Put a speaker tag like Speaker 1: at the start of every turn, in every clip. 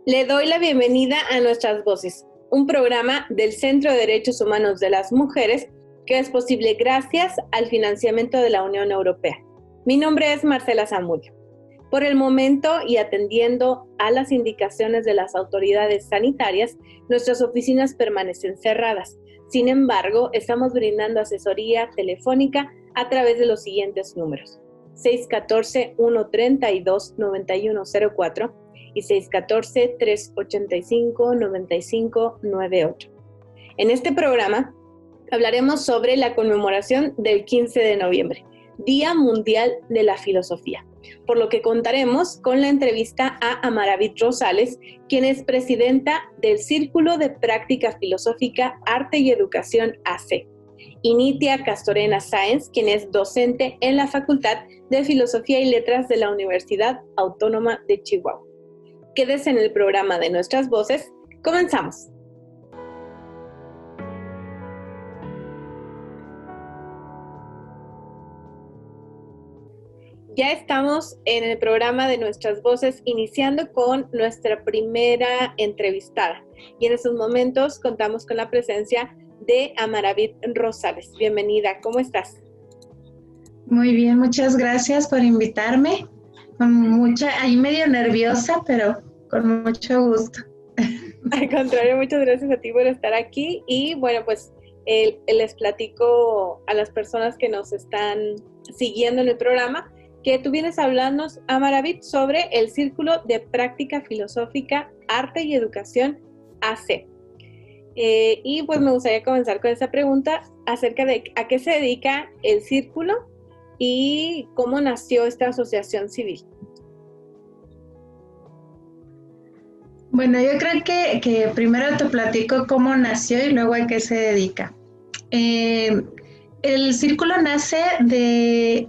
Speaker 1: Le doy la bienvenida a Nuestras Voces, un programa del Centro de Derechos Humanos de las Mujeres que es posible gracias al financiamiento de la Unión Europea. Mi nombre es Marcela Zamudio. Por el momento y atendiendo a las indicaciones de las autoridades sanitarias, nuestras oficinas permanecen cerradas. Sin embargo, estamos brindando asesoría telefónica a través de los siguientes números: 614-132-9104 y 614-385-9598. En este programa hablaremos sobre la conmemoración del 15 de noviembre, Día Mundial de la Filosofía, por lo que contaremos con la entrevista a Amaravit Rosales, quien es presidenta del Círculo de Práctica Filosófica, Arte y Educación AC, y Nitia Castorena Sáenz, quien es docente en la Facultad de Filosofía y Letras de la Universidad Autónoma de Chihuahua. Quédese en el programa de Nuestras Voces. Comenzamos. Ya estamos en el programa de Nuestras Voces, iniciando con nuestra primera entrevistada. Y en estos momentos contamos con la presencia de Amaravit Rosales. Bienvenida, ¿cómo estás?
Speaker 2: Muy bien, muchas gracias por invitarme. Ahí medio nerviosa, pero con mucho gusto.
Speaker 1: Al contrario, muchas gracias a ti por estar aquí. Y bueno, pues les platico a las personas que nos están siguiendo en el programa que tú vienes a hablarnos, Amaravit, sobre el Círculo de Práctica Filosófica, Arte y Educación AC. Y pues me gustaría comenzar con esa pregunta acerca de a qué se dedica el círculo y cómo nació esta asociación civil.
Speaker 2: Bueno, yo creo que primero te platico cómo nació y luego a qué se dedica. El círculo nace de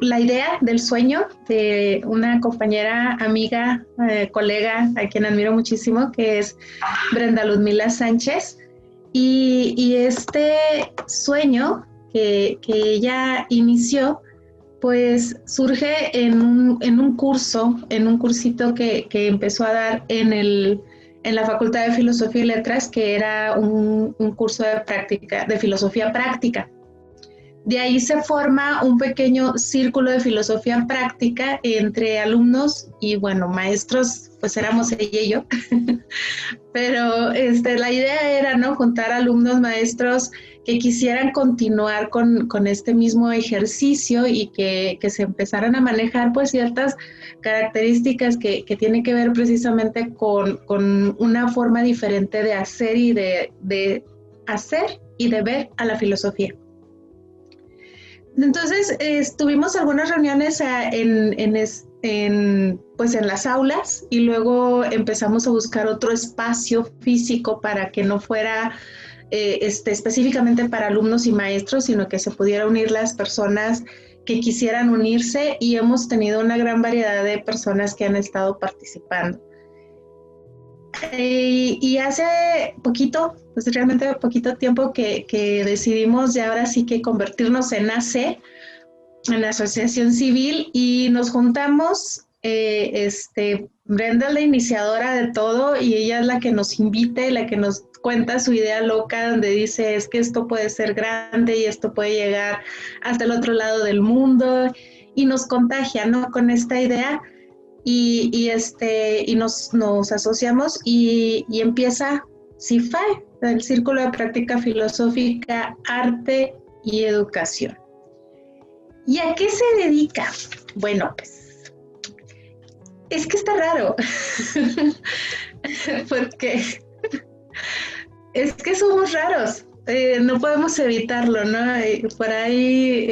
Speaker 2: la idea, del sueño de una compañera, amiga, colega, a quien admiro muchísimo, que es Brenda Ludmila Sánchez. Y este sueño que ella inició, pues surge en un cursito que empezó a dar en la Facultad de Filosofía y Letras, que era un curso de filosofía práctica. De ahí se forma un pequeño círculo de filosofía práctica entre alumnos y, bueno, maestros, pues éramos ella y yo. Pero la idea era, ¿no?, juntar alumnos, maestros que quisieran continuar con este mismo ejercicio y que se empezaran a manejar pues ciertas características que tienen que ver precisamente con una forma diferente de hacer y de hacer y de ver a la filosofía. Entonces, tuvimos algunas reuniones en las aulas y luego empezamos a buscar otro espacio físico para que no fuera específicamente para alumnos y maestros, sino que se pudiera unir las personas que quisieran unirse, y hemos tenido una gran variedad de personas que han estado participando. Y hace poquito, pues realmente poquito tiempo que decidimos ya ahora sí que convertirnos en AC, en la asociación civil, y nos juntamos. Brenda es la iniciadora de todo y ella es la que nos invita y la que nos cuenta su idea loca, donde dice es que esto puede ser grande y esto puede llegar hasta el otro lado del mundo, y nos contagia, ¿no?, con esta idea. Y nos asociamos y empieza CIFAE, el Círculo de Práctica Filosófica, Arte y Educación. ¿Y a qué se dedica? Bueno, pues es que está raro, porque es que somos raros, no podemos evitarlo, ¿no? Por ahí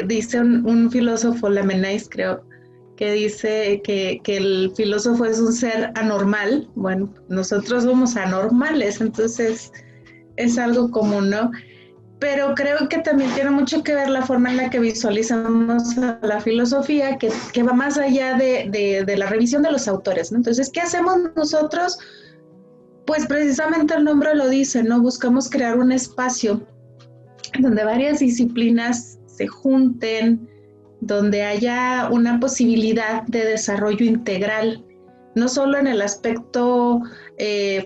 Speaker 2: dice un filósofo, Lamennais, creo, que dice que el filósofo es un ser anormal. Bueno, nosotros somos anormales, entonces es algo común, ¿no? Pero creo que también tiene mucho que ver la forma en la que visualizamos a la filosofía, que va más allá de la revisión de los autores, ¿no? Entonces, ¿qué hacemos nosotros? Pues precisamente el nombre lo dice, ¿no? Buscamos crear un espacio donde varias disciplinas se junten, donde haya una posibilidad de desarrollo integral no solo en el aspecto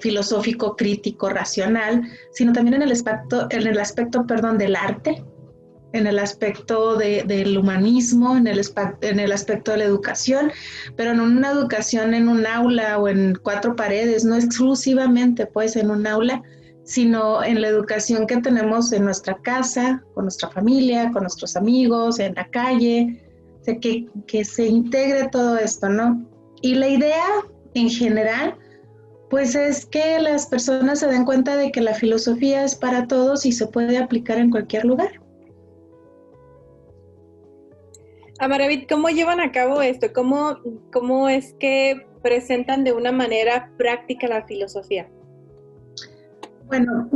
Speaker 2: filosófico, crítico, racional, sino también en el aspecto, del arte, en el aspecto del humanismo, en el aspecto de la educación, pero no una educación en un aula o en cuatro paredes, no exclusivamente pues en un aula, sino en la educación que tenemos en nuestra casa, con nuestra familia, con nuestros amigos, en la calle, o sea, que se integre todo esto, ¿no? Y la idea en general, pues es que las personas se den cuenta de que la filosofía es para todos y se puede aplicar en cualquier lugar.
Speaker 1: Amaravit, ¿cómo llevan a cabo esto? ¿Cómo es que presentan de una manera práctica la filosofía?
Speaker 2: Bueno,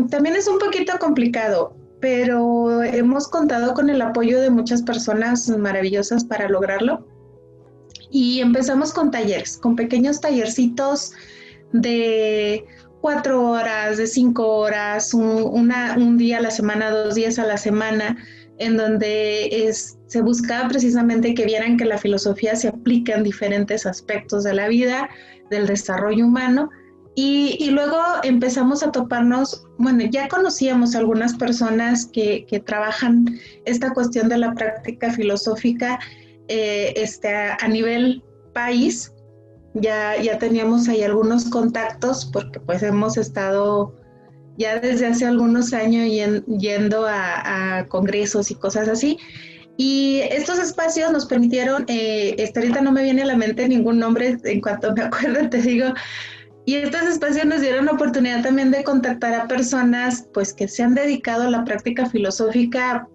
Speaker 2: también es un poquito complicado, pero hemos contado con el apoyo de muchas personas maravillosas para lograrlo. Y empezamos con talleres, con pequeños tallercitos de 4 horas, de 5 horas, un día a la semana, 2 días a la semana, en donde se buscaba precisamente que vieran que la filosofía se aplica en diferentes aspectos de la vida, del desarrollo humano. Y luego empezamos a toparnos, bueno, ya conocíamos algunas personas que trabajan esta cuestión de la práctica filosófica a nivel país. Ya teníamos ahí algunos contactos porque pues hemos estado ya desde hace algunos años yendo a congresos y cosas así. Y estos espacios nos permitieron, ahorita no me viene a la mente ningún nombre, en cuanto me acuerdo te digo, y estos espacios nos dieron la oportunidad también de contactar a personas pues que se han dedicado a la práctica filosófica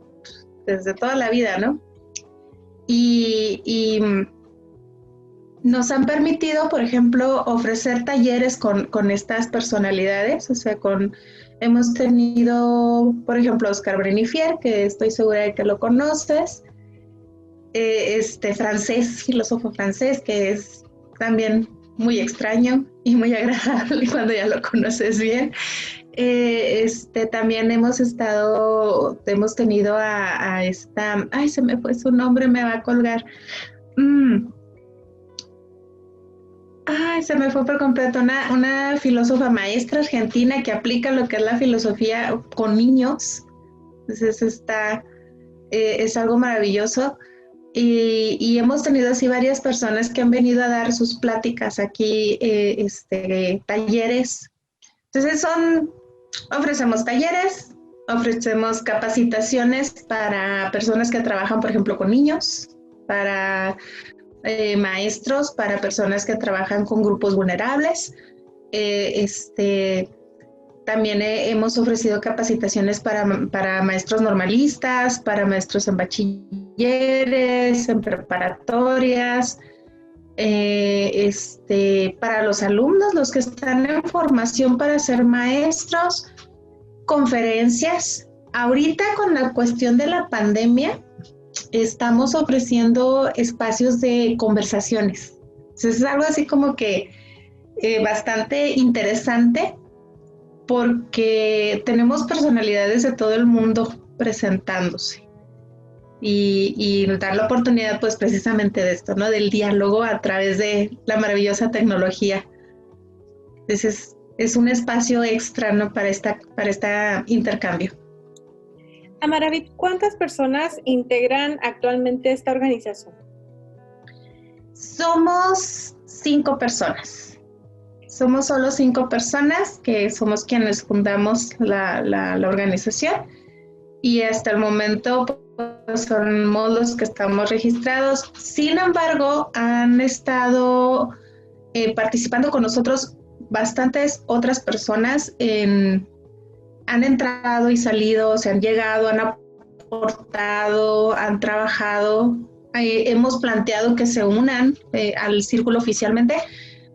Speaker 2: desde toda la vida, ¿no? Y nos han permitido, por ejemplo, ofrecer talleres con estas personalidades, o sea, hemos tenido, por ejemplo, Oscar Brenifier, que estoy segura de que lo conoces, filósofo francés, que es también muy extraño y muy agradable cuando ya lo conoces bien. También hemos tenido a esta, ay, se me fue su nombre, me va a colgar. Ay, se me fue por completo, una filósofa maestra argentina que aplica lo que es la filosofía con niños. Entonces es algo maravilloso. Y hemos tenido así varias personas que han venido a dar sus pláticas aquí, talleres. Entonces ofrecemos talleres, ofrecemos capacitaciones para personas que trabajan, por ejemplo, con niños, para maestros, para personas que trabajan con grupos vulnerables. También hemos ofrecido capacitaciones para maestros normalistas, para maestros en bachilleres, en preparatorias, para los alumnos, los que están en formación para ser maestros, conferencias. Ahorita con la cuestión de la pandemia, estamos ofreciendo espacios de conversaciones. Entonces es algo así como que bastante interesante porque tenemos personalidades de todo el mundo presentándose y dar la oportunidad pues precisamente de esto, ¿no? Del diálogo a través de la maravillosa tecnología. Entonces es un espacio extra, ¿no? Para este intercambio.
Speaker 1: Amaravit, ¿cuántas personas integran actualmente esta organización?
Speaker 2: Somos 5 personas. Somos solo 5 personas que somos quienes fundamos la organización y hasta el momento pues, somos los que estamos registrados. Sin embargo, han estado participando con nosotros bastantes otras personas han entrado y salido, se han llegado, han aportado, han trabajado. Hemos planteado que se unan al círculo oficialmente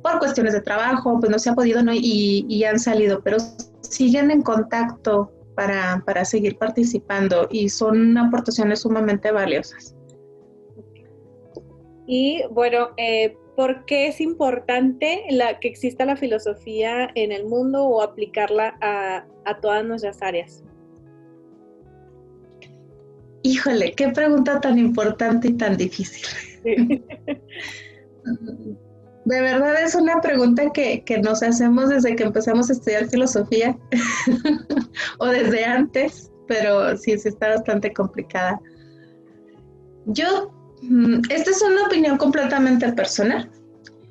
Speaker 2: por cuestiones de trabajo, pues no se ha podido, ¿no? Y han salido, pero siguen en contacto para seguir participando y son aportaciones sumamente valiosas.
Speaker 1: Y bueno, ¿por qué es importante que exista la filosofía en el mundo o aplicarla a todas nuestras áreas?
Speaker 2: Híjole, qué pregunta tan importante y tan difícil. De verdad es una pregunta que nos hacemos desde que empezamos a estudiar filosofía o desde antes, pero sí está bastante complicada. Esta es una opinión completamente personal.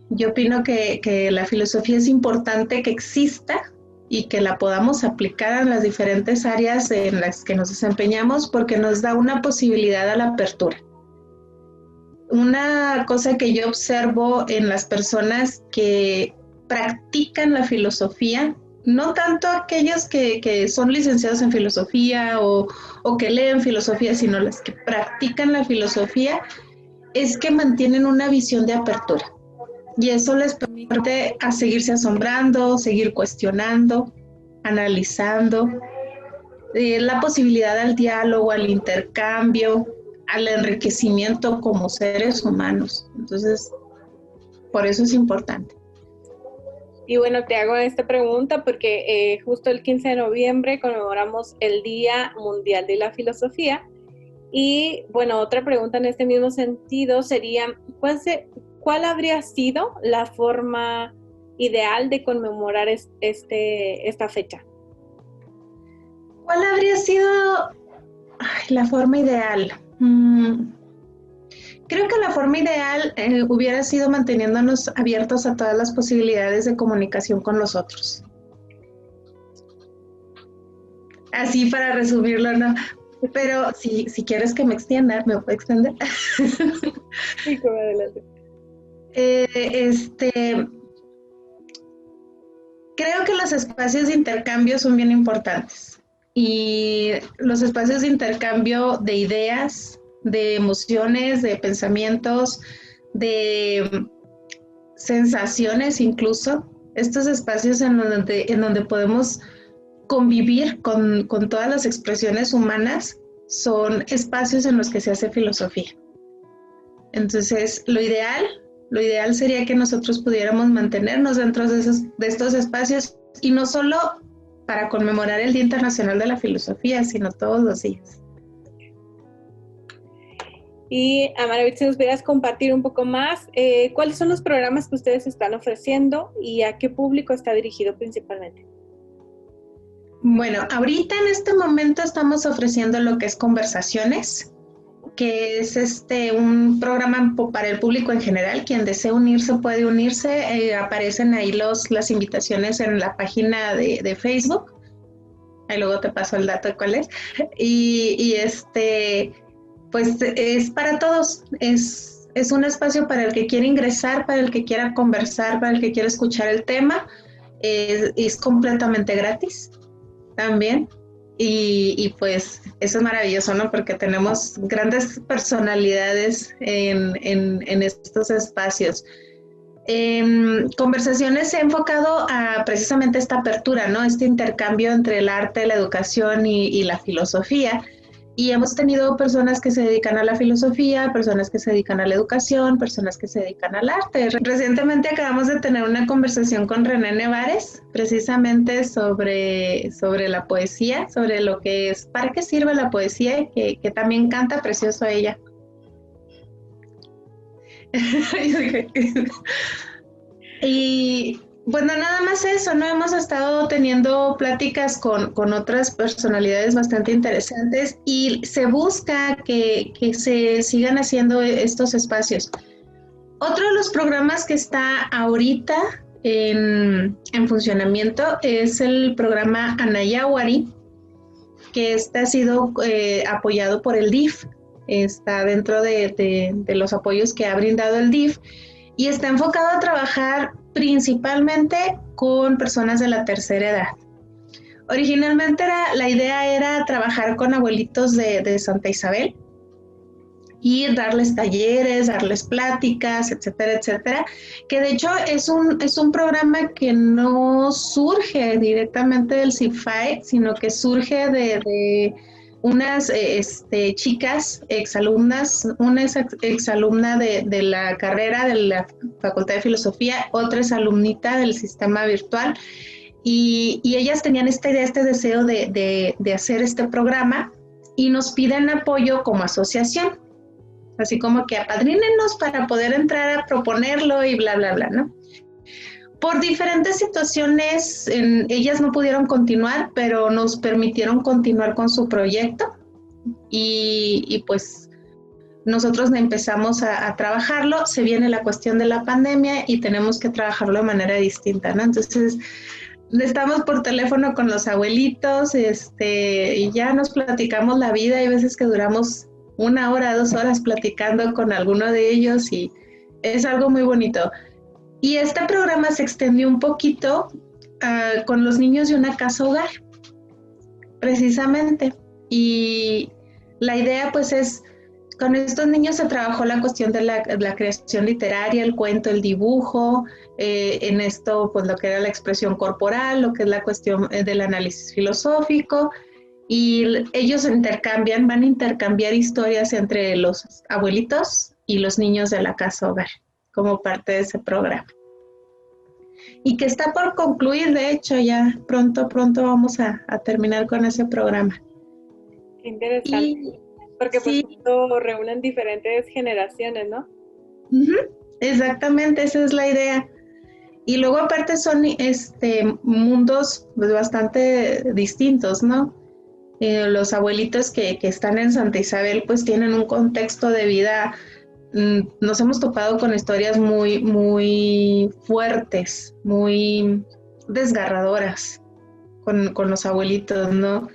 Speaker 2: Yo opino que la filosofía es importante que exista y que la podamos aplicar en las diferentes áreas en las que nos desempeñamos porque nos da una posibilidad a la apertura. Una cosa que yo observo en las personas que practican la filosofía, no tanto aquellos que son licenciados en filosofía o que leen filosofía, sino las que practican la filosofía, es que mantienen una visión de apertura. Y eso les permite a seguirse asombrando, seguir cuestionando, analizando, la posibilidad al diálogo, al intercambio, al enriquecimiento como seres humanos. Entonces, por eso es importante.
Speaker 1: Y bueno, te hago esta pregunta porque justo el 15 de noviembre conmemoramos el Día Mundial de la Filosofía. Y bueno, otra pregunta en este mismo sentido sería, ¿cuál habría sido la forma ideal de conmemorar esta fecha?
Speaker 2: ¿Cuál habría sido la forma ideal? Creo que la forma ideal hubiera sido manteniéndonos abiertos a todas las posibilidades de comunicación con los otros. Así para resumirlo, ¿no? Pero si quieres que me extienda, ¿me puedo extender?
Speaker 1: Sí, como adelante.
Speaker 2: Creo que los espacios de intercambio son bien importantes. Y los espacios de intercambio de ideas, de emociones, de pensamientos, de sensaciones incluso, estos espacios en donde podemos convivir con todas las expresiones humanas, son espacios en los que se hace filosofía. Entonces, lo ideal sería que nosotros pudiéramos mantenernos dentro de estos espacios y no solo para conmemorar el Día Internacional de la Filosofía, sino todos los días.
Speaker 1: Y Amaravit, si nos pudieras compartir un poco más, ¿cuáles son los programas que ustedes están ofreciendo y a qué público está dirigido principalmente?
Speaker 2: Bueno, ahorita en este momento estamos ofreciendo lo que es Conversaciones, que es un programa para el público en general. Quien desee unirse puede unirse. Aparecen ahí las invitaciones en la página de Facebook. Ahí luego te paso el dato de cuál es. Pues es para todos. Es un espacio para el que quiera ingresar, para el que quiera conversar, para el que quiera escuchar el tema. Es completamente gratis también. Y pues eso es maravilloso, ¿no? Porque tenemos grandes personalidades en estos espacios. Conversaciones se ha enfocado a precisamente esta apertura, ¿no? Este intercambio entre el arte, la educación y la filosofía. Y hemos tenido personas que se dedican a la filosofía, personas que se dedican a la educación, personas que se dedican al arte. Recientemente acabamos de tener una conversación con René Nevares, precisamente sobre la poesía, sobre lo que es, para qué sirve la poesía, que también canta precioso ella. Y bueno, nada más eso, ¿no? Hemos estado teniendo pláticas con otras personalidades bastante interesantes y se busca que se sigan haciendo estos espacios. Otro de los programas que está ahorita en funcionamiento es el programa Anayawari, que ha sido apoyado por el DIF. Está dentro de los apoyos que ha brindado el DIF y está enfocado a trabajar principalmente con personas de la tercera edad. Originalmente la idea era trabajar con abuelitos de Santa Isabel y darles talleres, darles pláticas, etcétera, etcétera, que de hecho es un programa que no surge directamente del CIFAE, sino que surge de unas chicas exalumnas, una es exalumna de la carrera de la Facultad de Filosofía, otra es alumnita del sistema virtual, y ellas tenían esta idea, este deseo de hacer este programa y nos piden apoyo como asociación. así como que apadrínenos para poder entrar a proponerlo y bla, bla, bla, ¿no? Por diferentes situaciones, ellas no pudieron continuar, pero nos permitieron continuar con su proyecto y pues nosotros empezamos a trabajarlo, se viene la cuestión de la pandemia y tenemos que trabajarlo de manera distinta, ¿no? Entonces, estamos por teléfono con los abuelitos, y ya nos platicamos la vida, hay veces que duramos 1 hora, 2 horas platicando con alguno de ellos y es algo muy bonito. Y este programa se extendió un poquito con los niños de una casa hogar, precisamente. Y la idea pues es, con estos niños se trabajó la cuestión de la creación literaria, el cuento, el dibujo, en esto pues lo que era la expresión corporal, lo que es la cuestión del análisis filosófico, y ellos van a intercambiar historias entre los abuelitos y los niños de la casa hogar, como parte de ese programa. Y que está por concluir, de hecho, ya pronto vamos a terminar con ese programa.
Speaker 1: Qué interesante, porque pues justo reúnen diferentes generaciones, ¿no?
Speaker 2: Exactamente, esa es la idea. Y luego aparte son mundos pues, bastante distintos, ¿no? Los abuelitos que están en Santa Isabel pues tienen un contexto de vida, nos hemos topado con historias muy, muy fuertes, muy desgarradoras con los abuelitos, ¿no?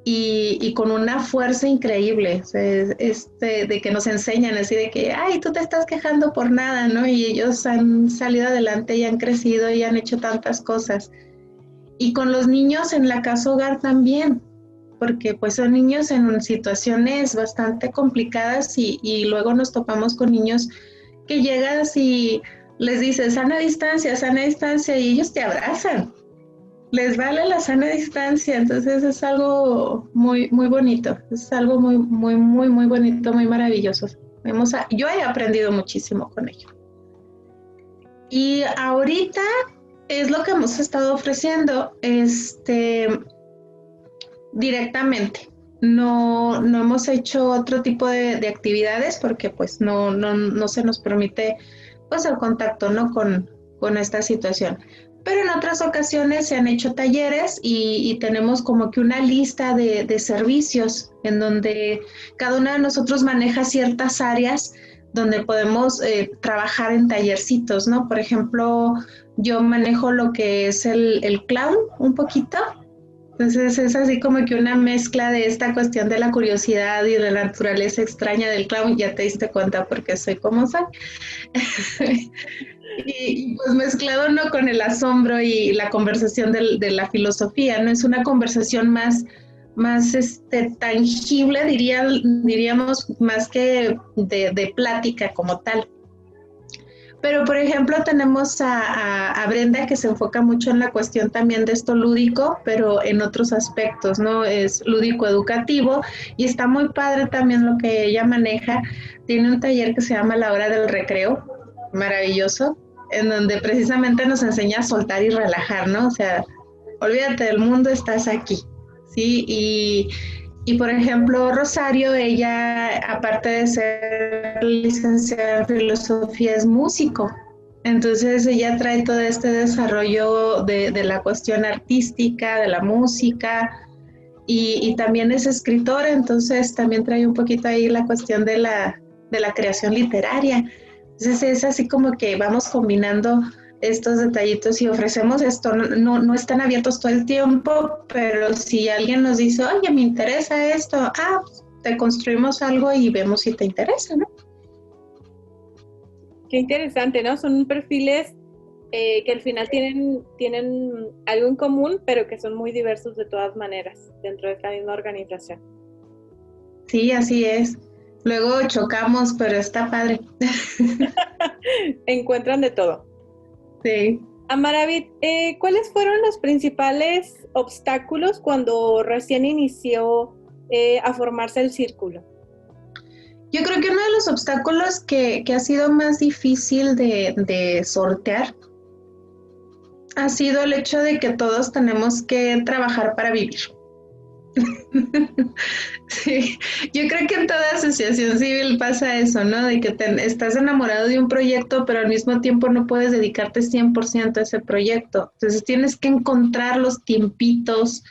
Speaker 2: Y con una fuerza increíble, o sea, de que nos enseñan así de que, ay, tú te estás quejando por nada, ¿no? Y ellos han salido adelante y han crecido y han hecho tantas cosas. Y con los niños en la casa hogar también, porque pues son niños en situaciones bastante complicadas y luego nos topamos con niños que llegas y les dices sana distancia, y ellos te abrazan. Les vale la sana distancia, entonces es algo muy, muy bonito, es algo muy, muy, muy, muy bonito, muy maravilloso. Yo he aprendido muchísimo con ello. Y ahorita es lo que hemos estado ofreciendo, directamente. No hemos hecho otro tipo de actividades porque pues no se nos permite pues el contacto, ¿no? con esta situación. Pero en otras ocasiones se han hecho talleres y tenemos como que una lista de servicios en donde cada uno de nosotros maneja ciertas áreas donde podemos trabajar en tallercitos, ¿no? Por ejemplo, yo manejo lo que es el clown un poquito. Entonces es así como que una mezcla de esta cuestión de la curiosidad y de la naturaleza extraña del clown, ya te diste cuenta porque soy como soy. Y pues mezclado no con el asombro y la conversación de la filosofía, ¿no? Es una conversación más tangible, diríamos, más que de plática como tal. Pero, por ejemplo, tenemos a Brenda que se enfoca mucho en la cuestión también de esto lúdico, pero en otros aspectos, ¿no? Es lúdico educativo y está muy padre también lo que ella maneja. Tiene un taller que se llama La Hora del Recreo, maravilloso, en donde precisamente nos enseña a soltar y relajar, ¿no? O sea, olvídate del mundo, estás aquí, ¿sí? Y por ejemplo, Rosario, ella, aparte de ser licenciada en filosofía, es músico. Entonces ella trae todo este desarrollo de la cuestión artística, de la música, y también es escritora, entonces también trae un poquito ahí la cuestión de la creación literaria. Entonces es así como que vamos combinando estos detallitos y ofrecemos esto, no están abiertos todo el tiempo, pero si alguien nos dice, oye, me interesa esto, pues te construimos algo y vemos si te interesa, ¿no?
Speaker 1: Qué interesante, ¿no? Son perfiles que al final tienen algo en común, pero que son muy diversos de todas maneras dentro de esta misma organización.
Speaker 2: Sí, así es. Luego chocamos, pero está padre.
Speaker 1: Encuentran de todo.
Speaker 2: Sí.
Speaker 1: Amaravit, ¿cuáles fueron los principales obstáculos cuando recién inició a formarse el círculo?
Speaker 2: Yo creo que uno de los obstáculos que ha sido más difícil de sortear ha sido el hecho de que todos tenemos que trabajar para vivir. Sí, yo creo que en toda asociación civil pasa eso, ¿no? De que estás enamorado de un proyecto, pero al mismo tiempo no puedes dedicarte 100% a ese proyecto. Entonces tienes que encontrar los tiempitos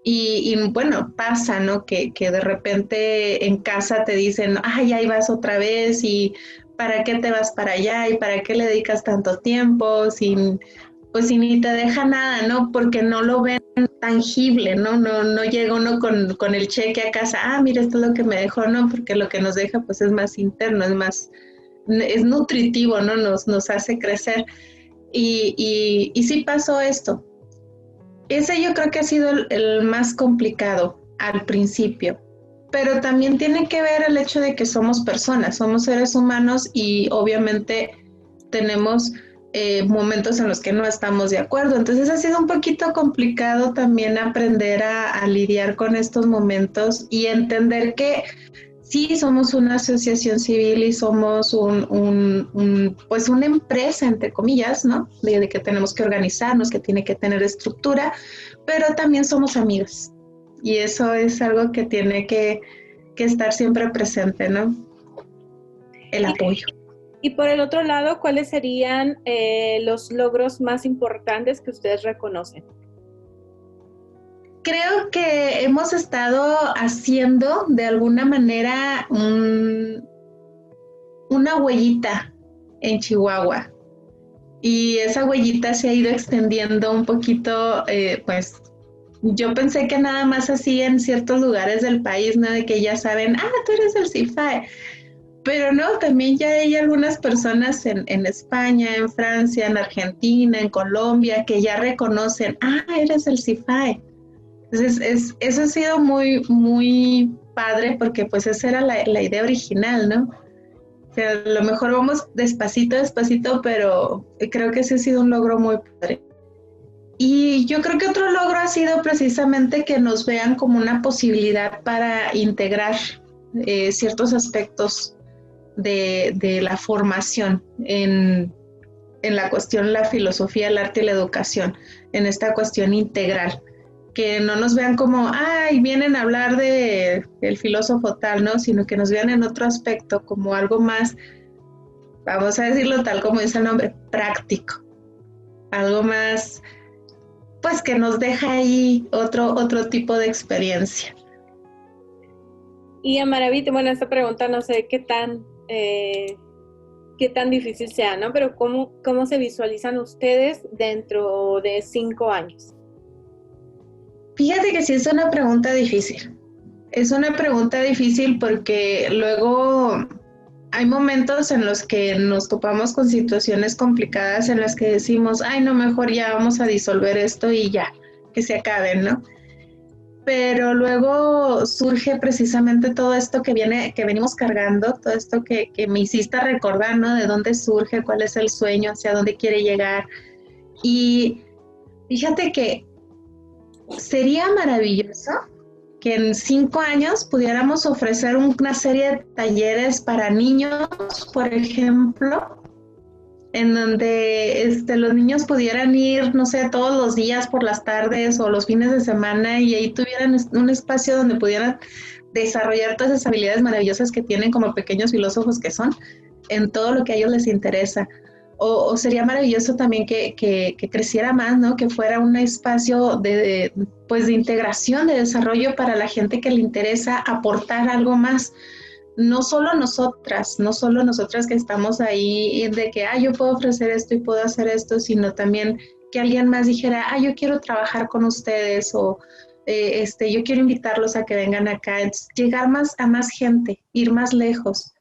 Speaker 2: y bueno, pasa, ¿no? Que de repente en casa te dicen, ay, ahí vas otra vez y ¿para qué te vas para allá? ¿Y para qué le dedicas tanto tiempo? Sin, pues si ni te deja nada, ¿no? Porque no lo ven tangible, ¿no? No llega uno con el cheque a casa, ah, mira, esto es lo que me dejó, no, porque lo que nos deja pues es más interno, es más, es nutritivo, ¿no? Nos hace crecer. Y sí pasó esto. Ese yo creo que ha sido el más complicado al principio, pero también tiene que ver el hecho de que somos personas, somos seres humanos y obviamente tenemos momentos en los que no estamos de acuerdo. Entonces ha sido un poquito complicado también aprender a lidiar con estos momentos y entender que sí somos una asociación civil y somos pues una empresa, entre comillas, ¿no? De que tenemos que organizarnos, que tiene que tener estructura, pero también somos amigos. Y eso es algo que tiene que estar siempre presente, ¿no? El apoyo.
Speaker 1: Y por el otro lado, ¿cuáles serían los logros más importantes que ustedes reconocen?
Speaker 2: Creo que hemos estado haciendo de alguna manera una huellita en Chihuahua y esa huellita se ha ido extendiendo un poquito, pues yo pensé que nada más así en ciertos lugares del país, ¿no? De que ya saben, ah, tú eres del CIFAE. Pero no, también ya hay algunas personas en España, en Francia, en Argentina, en Colombia, que ya reconocen, ah, eres del CIFAE. Entonces, eso ha sido muy, muy padre porque pues esa era la idea original, ¿no? O sea, a lo mejor vamos despacito, despacito, pero creo que ese ha sido un logro muy padre. Y yo creo que otro logro ha sido precisamente que nos vean como una posibilidad para integrar ciertos aspectos de la formación en la cuestión, la filosofía, el arte y la educación, en esta cuestión integral. Que no nos vean como, ay, vienen a hablar del filósofo tal, ¿no? Sino que nos vean en otro aspecto, como algo más, vamos a decirlo tal como dice el nombre, práctico. Algo más, pues que nos deja ahí otro tipo de experiencia.
Speaker 1: Y a Maravita, bueno, esta pregunta no sé qué tan difícil sea, ¿no? Pero ¿cómo se visualizan ustedes dentro de 5 años?
Speaker 2: Fíjate que sí es una pregunta difícil. Es una pregunta difícil porque luego hay momentos en los que nos topamos con situaciones complicadas en las que decimos, ay, no, mejor ya vamos a disolver esto y ya, que se acaben, ¿no? Pero luego surge precisamente todo esto que venimos cargando, todo esto que me hiciste recordar, ¿no? De dónde surge, cuál es el sueño, hacia dónde quiere llegar. Y fíjate que sería maravilloso que en 5 años pudiéramos ofrecer una serie de talleres para niños, por ejemplo, en donde los niños pudieran ir, no sé, todos los días por las tardes o los fines de semana y ahí tuvieran un espacio donde pudieran desarrollar todas esas habilidades maravillosas que tienen como pequeños filósofos que son en todo lo que a ellos les interesa. O sería maravilloso también que creciera más, ¿no? Que fuera un espacio pues de integración, de desarrollo para la gente que le interesa aportar algo más. No solo nosotras que estamos ahí de que, yo puedo ofrecer esto y puedo hacer esto, sino también que alguien más dijera, yo quiero trabajar con ustedes o yo quiero invitarlos a que vengan acá. Entonces, llegar a más gente, ir más lejos.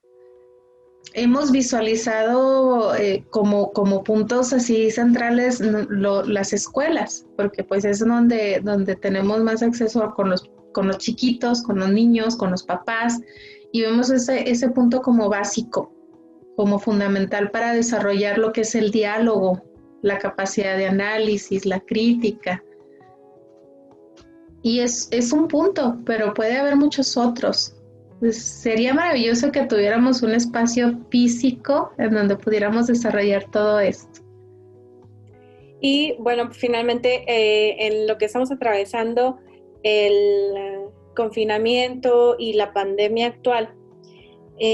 Speaker 2: Hemos visualizado como puntos así centrales las escuelas, porque pues es donde tenemos más acceso con los chiquitos, con los niños, con los papás, y vemos ese punto como básico, como fundamental para desarrollar lo que es el diálogo, la capacidad de análisis, la crítica. Y es un punto, pero puede haber muchos otros. Pues sería maravilloso que tuviéramos un espacio físico en donde pudiéramos desarrollar todo esto.
Speaker 1: Y bueno, finalmente en lo que estamos atravesando, el confinamiento y la pandemia actual,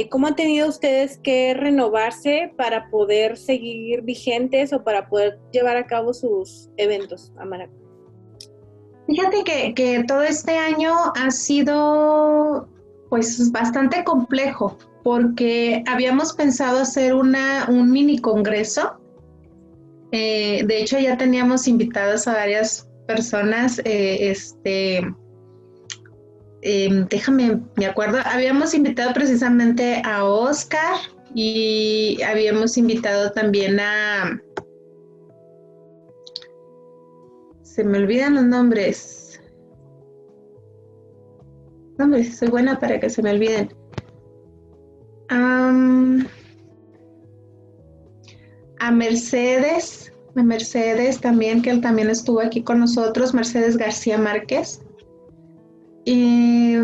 Speaker 1: ¿cómo han tenido ustedes que renovarse para poder seguir vigentes o para poder llevar a cabo sus eventos, Amara?
Speaker 2: Fíjate que todo este año ha sido pues bastante complejo porque habíamos pensado hacer un mini congreso. De hecho ya teníamos invitados a varias personas. Déjame, me acuerdo, habíamos invitado precisamente a Oscar y habíamos invitado también se me olvidan los nombres. Nombres, soy buena para que se me olviden. A Mercedes también, que él también estuvo aquí con nosotros, Mercedes García Márquez. Y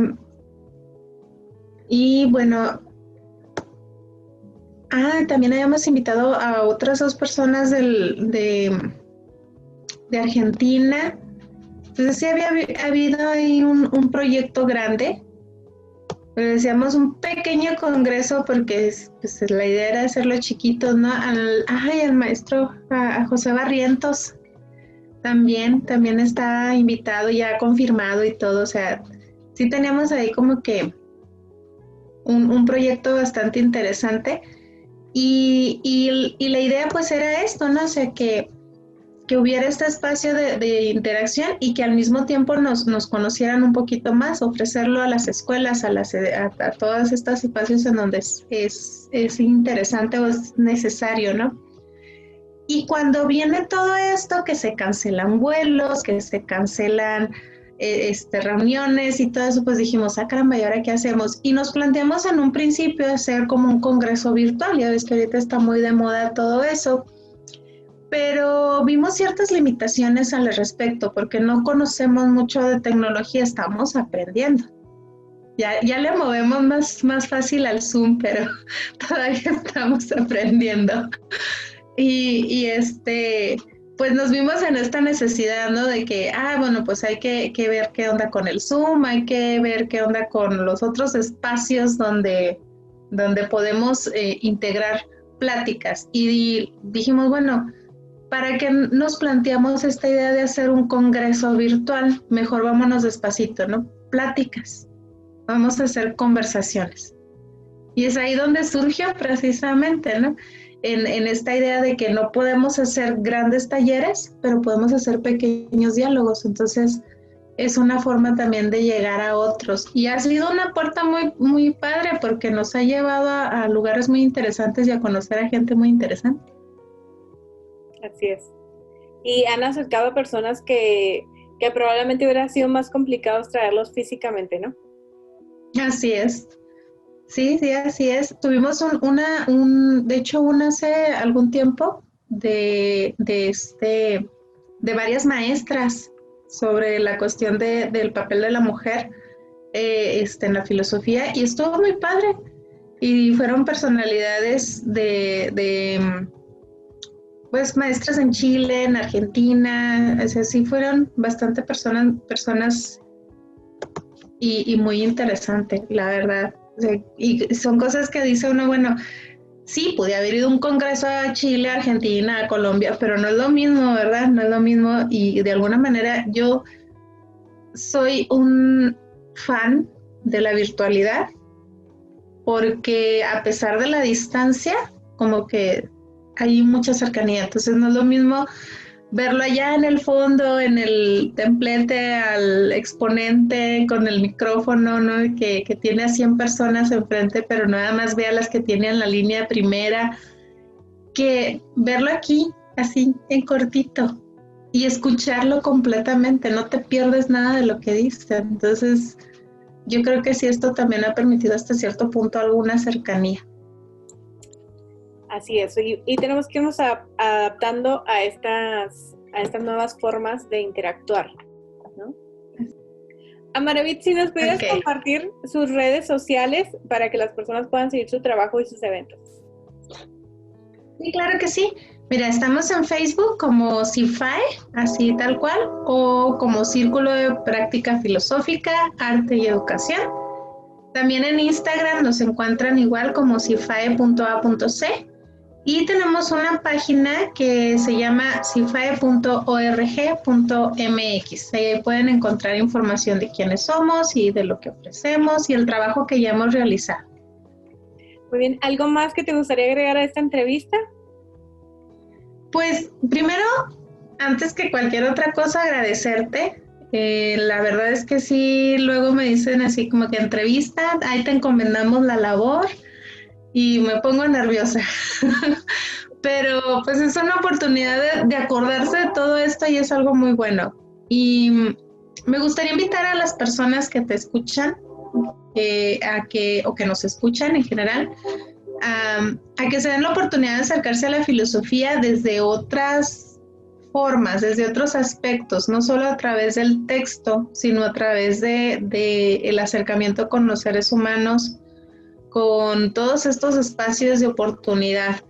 Speaker 2: bueno, también habíamos invitado a otras 2 personas de Argentina. Entonces sí había habido ahí un proyecto grande. Pero decíamos un pequeño congreso porque pues, la idea era hacerlo chiquito, ¿no? Al maestro, a José Barrientos, también está invitado, ya confirmado y todo. O sea, sí teníamos ahí como que un proyecto bastante interesante. Y la idea pues era esto, ¿no? O sea, que hubiera este espacio de interacción y que al mismo tiempo nos conocieran un poquito más, ofrecerlo a las escuelas, a todos estos espacios en donde es interesante o es necesario, ¿no? Y cuando viene todo esto, que se cancelan vuelos, que se cancelan reuniones y todo eso, pues dijimos, caramba, ¿y ahora qué hacemos? Y nos planteamos en un principio hacer como un congreso virtual. Ya ves que ahorita está muy de moda todo eso, pero vimos ciertas limitaciones al respecto porque no conocemos mucho de tecnología, estamos aprendiendo. Ya le movemos más fácil al Zoom, pero todavía estamos aprendiendo. Y pues nos vimos en esta necesidad, ¿no? De que, bueno, pues hay que ver qué onda con el Zoom, hay que ver qué onda con los otros espacios donde podemos integrar pláticas. Y dijimos, bueno, ¿para qué nos planteamos esta idea de hacer un congreso virtual? Mejor vámonos despacito, ¿no? Pláticas. Vamos a hacer conversaciones. Y es ahí donde surgió precisamente, ¿no? En esta idea de que no podemos hacer grandes talleres, pero podemos hacer pequeños diálogos. Entonces, es una forma también de llegar a otros. Y ha sido una puerta muy, muy padre porque nos ha llevado a lugares muy interesantes y a conocer a gente muy interesante.
Speaker 1: Así es. Y han acercado a personas que probablemente hubiera sido más complicado traerlos físicamente, ¿no?
Speaker 2: Así es. Sí, así es. Tuvimos de hecho, hace algún tiempo de varias maestras sobre la cuestión del papel de la mujer en la filosofía, y estuvo muy padre. Y fueron personalidades pues maestras en Chile, en Argentina, o sea, sí fueron bastante personas y muy interesante, la verdad. O sea, y son cosas que dice uno, bueno, sí, pude haber ido a un congreso a Chile, Argentina, Colombia, pero no es lo mismo, ¿verdad? No es lo mismo, y de alguna manera yo soy un fan de la virtualidad porque a pesar de la distancia, como que hay mucha cercanía. Entonces no es lo mismo verlo allá en el fondo, en el templete, al exponente con el micrófono, ¿no? Que tiene a 100 personas enfrente, pero nada más ve a las que tiene en la línea primera, que verlo aquí, así, en cortito, y escucharlo completamente, no te pierdes nada de lo que dice. Entonces, yo creo que sí, esto también ha permitido hasta cierto punto alguna cercanía.
Speaker 1: Así es, y tenemos que irnos adaptando a estas nuevas formas de interactuar, ¿no? Amaravit, si nos pudieras compartir sus redes sociales para que las personas puedan seguir su trabajo y sus eventos.
Speaker 2: Sí, claro que sí. Mira, estamos en Facebook como CIFAE, así tal cual, o como Círculo de Práctica Filosófica, Arte y Educación. También en Instagram nos encuentran igual como cifae.a.c y tenemos una página que se llama cifae.org.mx. Ahí pueden encontrar información de quiénes somos y de lo que ofrecemos y el trabajo que ya hemos realizado.
Speaker 1: Muy bien, ¿algo más que te gustaría agregar a esta entrevista?
Speaker 2: Pues primero, antes que cualquier otra cosa, agradecerte. La verdad es que sí, luego me dicen así como que entrevista, ahí te encomendamos la labor y me pongo nerviosa. Pero pues es una oportunidad de acordarse de todo esto y es algo muy bueno. Y me gustaría invitar a las personas que te escuchan, o que nos escuchan en general, a que se den la oportunidad de acercarse a la filosofía desde otras formas, desde otros aspectos, no solo a través del texto, sino a través de el acercamiento con los seres humanos, con todos estos espacios de oportunidad.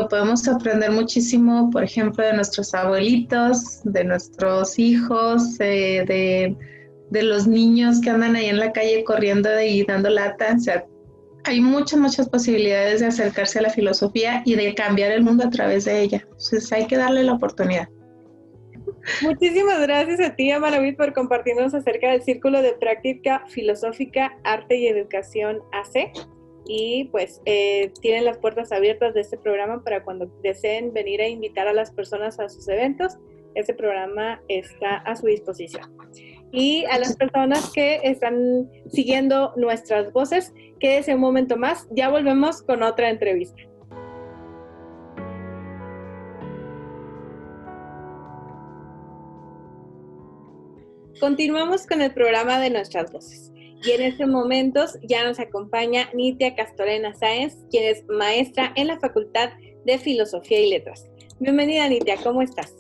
Speaker 2: Podemos aprender muchísimo, por ejemplo, de nuestros abuelitos, de nuestros hijos, de los niños que andan ahí en la calle corriendo y dando lata. O sea, hay muchas posibilidades de acercarse a la filosofía y de cambiar el mundo a través de ella. Entonces hay que darle la oportunidad.
Speaker 1: Muchísimas gracias a ti, Amaraví, por compartirnos acerca del Círculo de Práctica Filosófica, Arte y Educación AC. Y pues tienen las puertas abiertas de este programa para cuando deseen venir a invitar a las personas a sus eventos. Este programa está a su disposición. Y a las personas que están siguiendo nuestras voces, quédese un momento más, ya volvemos con otra entrevista. Continuamos con el programa de Nuestras Voces. Y en estos momentos ya nos acompaña Nitia Castorena Sáenz, quien es maestra en la Facultad de Filosofía y Letras. Bienvenida, Nitia, ¿cómo estás?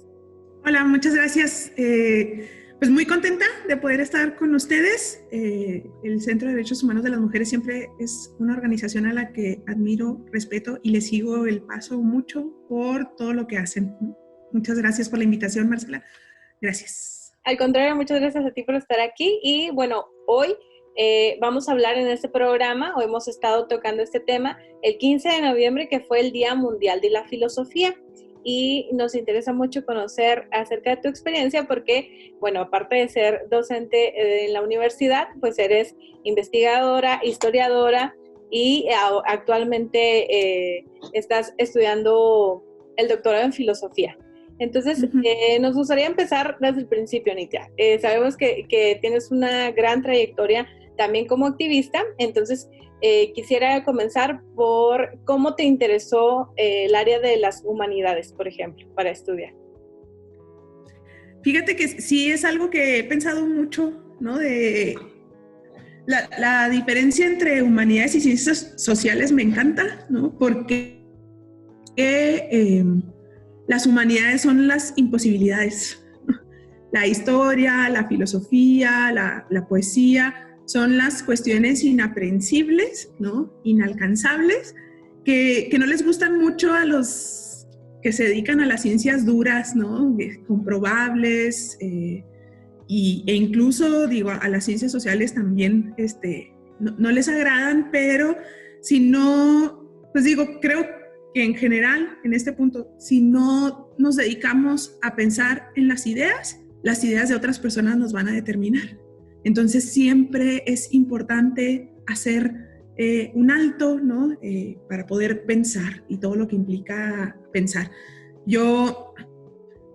Speaker 3: Hola, muchas gracias. Pues muy contenta de poder estar con ustedes. El Centro de Derechos Humanos de las Mujeres siempre es una organización a la que admiro, respeto y le sigo el paso mucho por todo lo que hacen. Muchas gracias por la invitación, Marcela. Gracias.
Speaker 1: Al contrario, muchas gracias a ti por estar aquí. Y bueno, hoy vamos a hablar en este programa, o hemos estado tocando este tema, el 15 de noviembre, que fue el Día Mundial de la Filosofía. Y nos interesa mucho conocer acerca de tu experiencia porque, bueno, aparte de ser docente en la universidad, pues eres investigadora, historiadora y actualmente estás estudiando el doctorado en filosofía. Entonces, nos gustaría empezar desde el principio, Nitia. Sabemos que tienes una gran trayectoria también como activista, entonces quisiera comenzar por cómo te interesó el área de las humanidades, por ejemplo, para estudiar.
Speaker 3: Fíjate que sí es algo que he pensado mucho, ¿no? De la diferencia entre humanidades y ciencias sociales me encanta, ¿no? Porque las humanidades son las imposibilidades. La historia, la filosofía, la poesía son las cuestiones inaprehensibles, ¿no? Inalcanzables, que no les gustan mucho a los que se dedican a las ciencias duras, ¿no? Comprobables, e incluso, digo, a las ciencias sociales también no les agradan, pero si no, pues digo, creo que en general, en este punto, si no nos dedicamos a pensar en las ideas de otras personas nos van a determinar. Entonces siempre es importante hacer un alto, ¿no? Para poder pensar y todo lo que implica pensar. Yo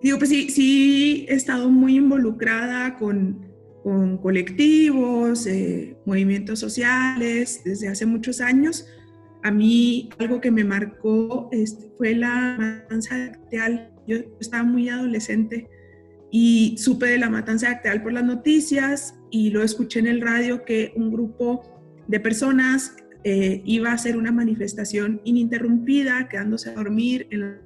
Speaker 3: digo, pues sí he estado muy involucrada con colectivos, movimientos sociales desde hace muchos años. A mí algo que me marcó fue la matanza de Acteal. Yo estaba muy adolescente y supe de la matanza de Acteal por las noticias y lo escuché en el radio que un grupo de personas iba a hacer una manifestación ininterrumpida, quedándose a dormir en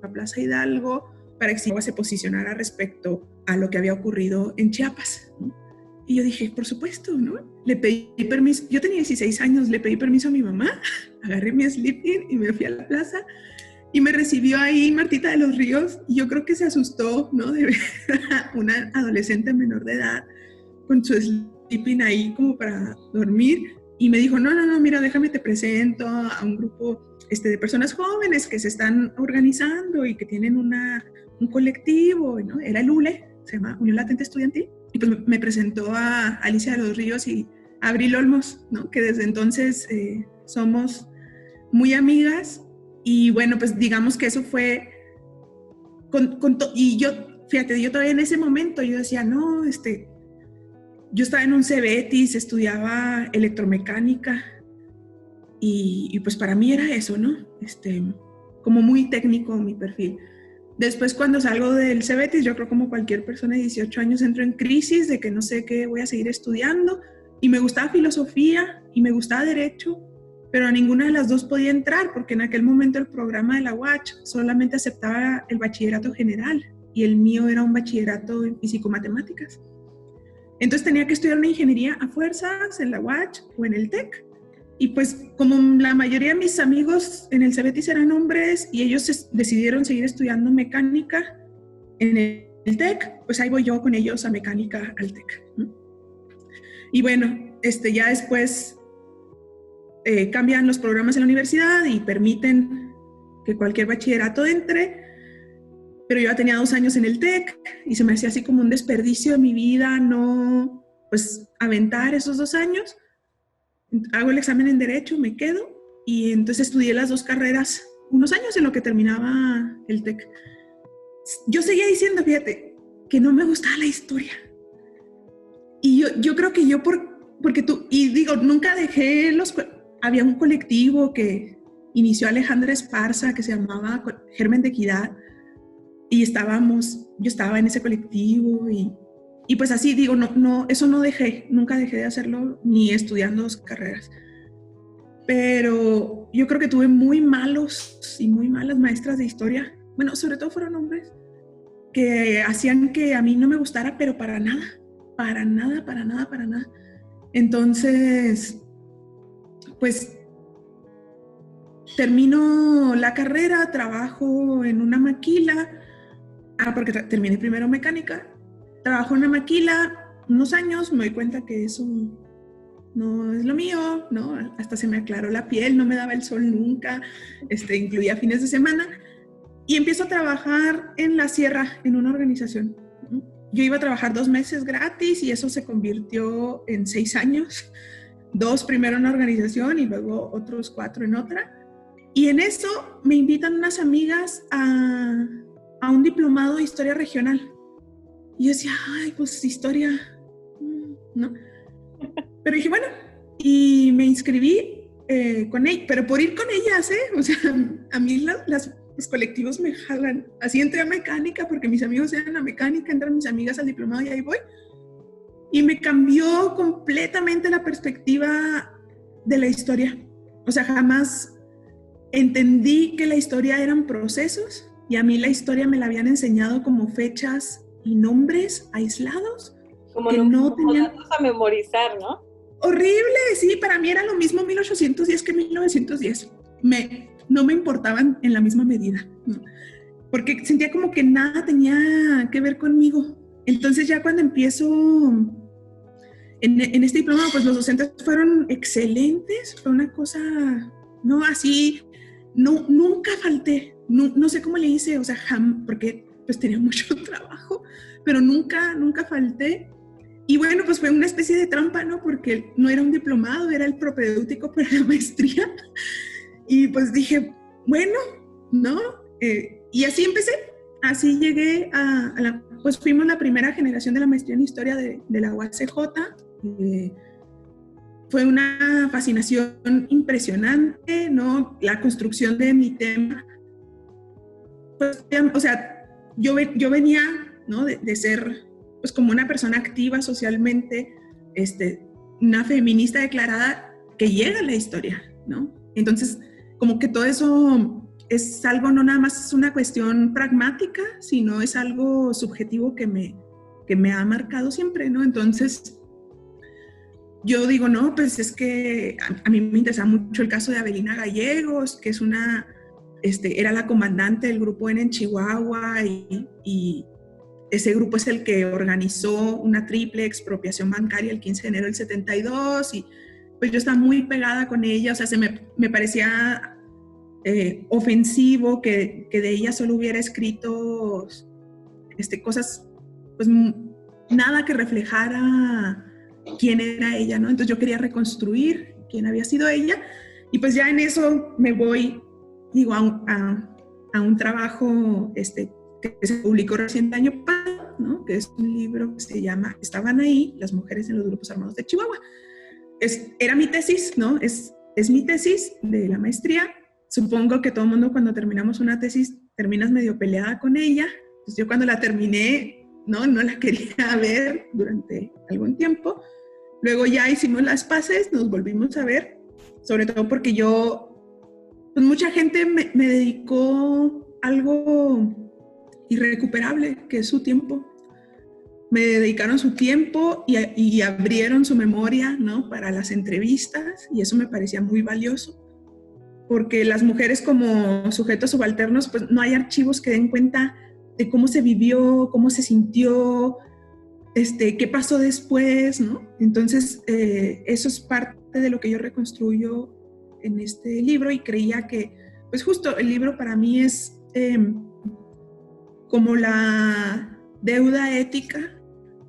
Speaker 3: la Plaza Hidalgo para que se posicionara respecto a lo que había ocurrido en Chiapas, ¿no? Y yo dije, por supuesto, ¿no? Le pedí permiso, yo tenía 16 años, le pedí permiso a mi mamá, agarré mi sleeping y me fui a la plaza Y me recibió ahí Martita de los Ríos, y yo creo que se asustó, ¿no? De ver a una adolescente menor de edad con su sleeping ahí como para dormir. Y me dijo, no, mira, déjame te presento a un grupo de personas jóvenes que se están organizando y que tienen un colectivo, ¿no? Era el ULE, se llama Unión Latente Estudiantil. Y pues me presentó a Alicia de los Ríos y a Abril Olmos, ¿no? Que desde entonces somos muy amigas. Y bueno, pues digamos que eso fue y yo, fíjate, yo todavía en ese momento yo decía, no, yo estaba en un CBETIS, estudiaba electromecánica y pues para mí era eso, ¿no? Como muy técnico mi perfil. Después cuando salgo del CBETIS, yo creo como cualquier persona de 18 años entro en crisis de que no sé qué voy a seguir estudiando, y me gustaba filosofía y me gustaba derecho, pero a ninguna de las dos podía entrar porque en aquel momento el programa de la UACH solamente aceptaba el bachillerato general y el mío era un bachillerato en físico-matemáticas. Entonces tenía que estudiar una ingeniería a fuerzas en la UACH o en el TEC. Y pues como la mayoría de mis amigos en el CBETIS eran hombres y ellos decidieron seguir estudiando mecánica en el TEC, pues ahí voy yo con ellos a mecánica al TEC. Y bueno, ya después cambian los programas en la universidad y permiten que cualquier bachillerato entre, pero yo ya tenía 2 años en el TEC y se me hacía así como un desperdicio de mi vida no, pues, aventar esos 2 años. Hago el examen en Derecho, me quedo, y entonces estudié las 2 carreras unos años en lo que terminaba el TEC. Yo seguía diciendo, fíjate, que no me gustaba la historia. Y yo creo que porque y digo, nunca dejé había un colectivo que inició Alejandra Esparza que se llamaba Germen de Equidad, y yo estaba en ese colectivo y pues así digo, no, eso no dejé, nunca dejé de hacerlo, ni estudiando 2 carreras. Pero yo creo que tuve muy malos y muy malas maestras de historia, bueno, sobre todo fueron hombres, que hacían que a mí no me gustara, pero para nada. Entonces, pues termino la carrera, trabajo en una maquila, porque terminé primero mecánica, trabajo en una maquila unos años, me doy cuenta que eso no es lo mío, ¿no? Hasta se me aclaró la piel, no me daba el sol nunca, incluía fines de semana, y empiezo a trabajar en la sierra, en una organización. Yo iba a trabajar 2 meses gratis y eso se convirtió en 6 años, 2 primero en una organización y luego otros 4 en otra. Y en eso me invitan unas amigas a un diplomado de historia regional. Y yo decía, ay, pues historia, ¿no? Pero dije, bueno, y me inscribí con ellas, pero por ir con ellas, o sea, a mí los colectivos me jalan. Así entré a mecánica porque mis amigos eran a mecánica, entran mis amigas al diplomado y ahí voy. Y me cambió completamente la perspectiva de la historia. O sea, jamás entendí que la historia eran procesos y a mí la historia me la habían enseñado como fechas y nombres aislados.
Speaker 1: Como no tenían datos a memorizar, ¿no?
Speaker 3: Horrible, sí, para mí era lo mismo 1810 que 1910. No me importaban en la misma medida, ¿no? Porque sentía como que nada tenía que ver conmigo. Entonces ya cuando empiezo en este diploma, pues los docentes fueron excelentes, fue una cosa, no así, nunca falté, no sé cómo le hice, o sea, porque pues tenía mucho trabajo, pero nunca falté. Y bueno, pues fue una especie de trampa, ¿no? Porque no era un diplomado, era el propedéutico para la maestría. Y pues dije, bueno, ¿no? Y así empecé, así llegué pues fuimos la primera generación de la maestría en historia de la UACJ. Fue una fascinación impresionante, ¿no? La construcción de mi tema. Pues, o sea, yo venía, ¿no? De ser, pues, como una persona activa socialmente, una feminista declarada que llega a la historia, ¿no? Entonces, como que todo eso es algo, no nada más es una cuestión pragmática, sino es algo subjetivo que me ha marcado siempre, ¿no? Entonces, yo digo, no, pues es que a mí me interesa mucho el caso de Avelina Gallegos, que es una era la comandante del grupo N en Chihuahua y ese grupo es el que organizó una triple expropiación bancaria el 15 de enero del 72 y pues yo estaba muy pegada con ella, o sea, me parecía ofensivo que de ella solo hubiera escrito cosas, pues nada que reflejara quién era ella, ¿no? Entonces yo quería reconstruir quién había sido ella y pues ya en eso me voy, digo, a un trabajo que se publicó recién el año pasado, ¿no? Que es un libro que se llama Estaban ahí las mujeres en los grupos armados de Chihuahua. Era mi tesis, ¿no? Es mi tesis de la maestría. Supongo que todo el mundo cuando terminamos una tesis terminas medio peleada con ella. Pues yo cuando la terminé, no la quería ver durante algún tiempo. Luego ya hicimos las paces, nos volvimos a ver, sobre todo porque pues mucha gente me dedicó algo irrecuperable, que es su tiempo. Me dedicaron su tiempo y abrieron su memoria, ¿no? Para las entrevistas y eso me parecía muy valioso. Porque las mujeres como sujetos subalternos, pues no hay archivos que den cuenta de cómo se vivió, cómo se sintió, qué pasó después, ¿no? Entonces, eso es parte de lo que yo reconstruyo en este libro y creía que, pues justo el libro para mí es como la deuda ética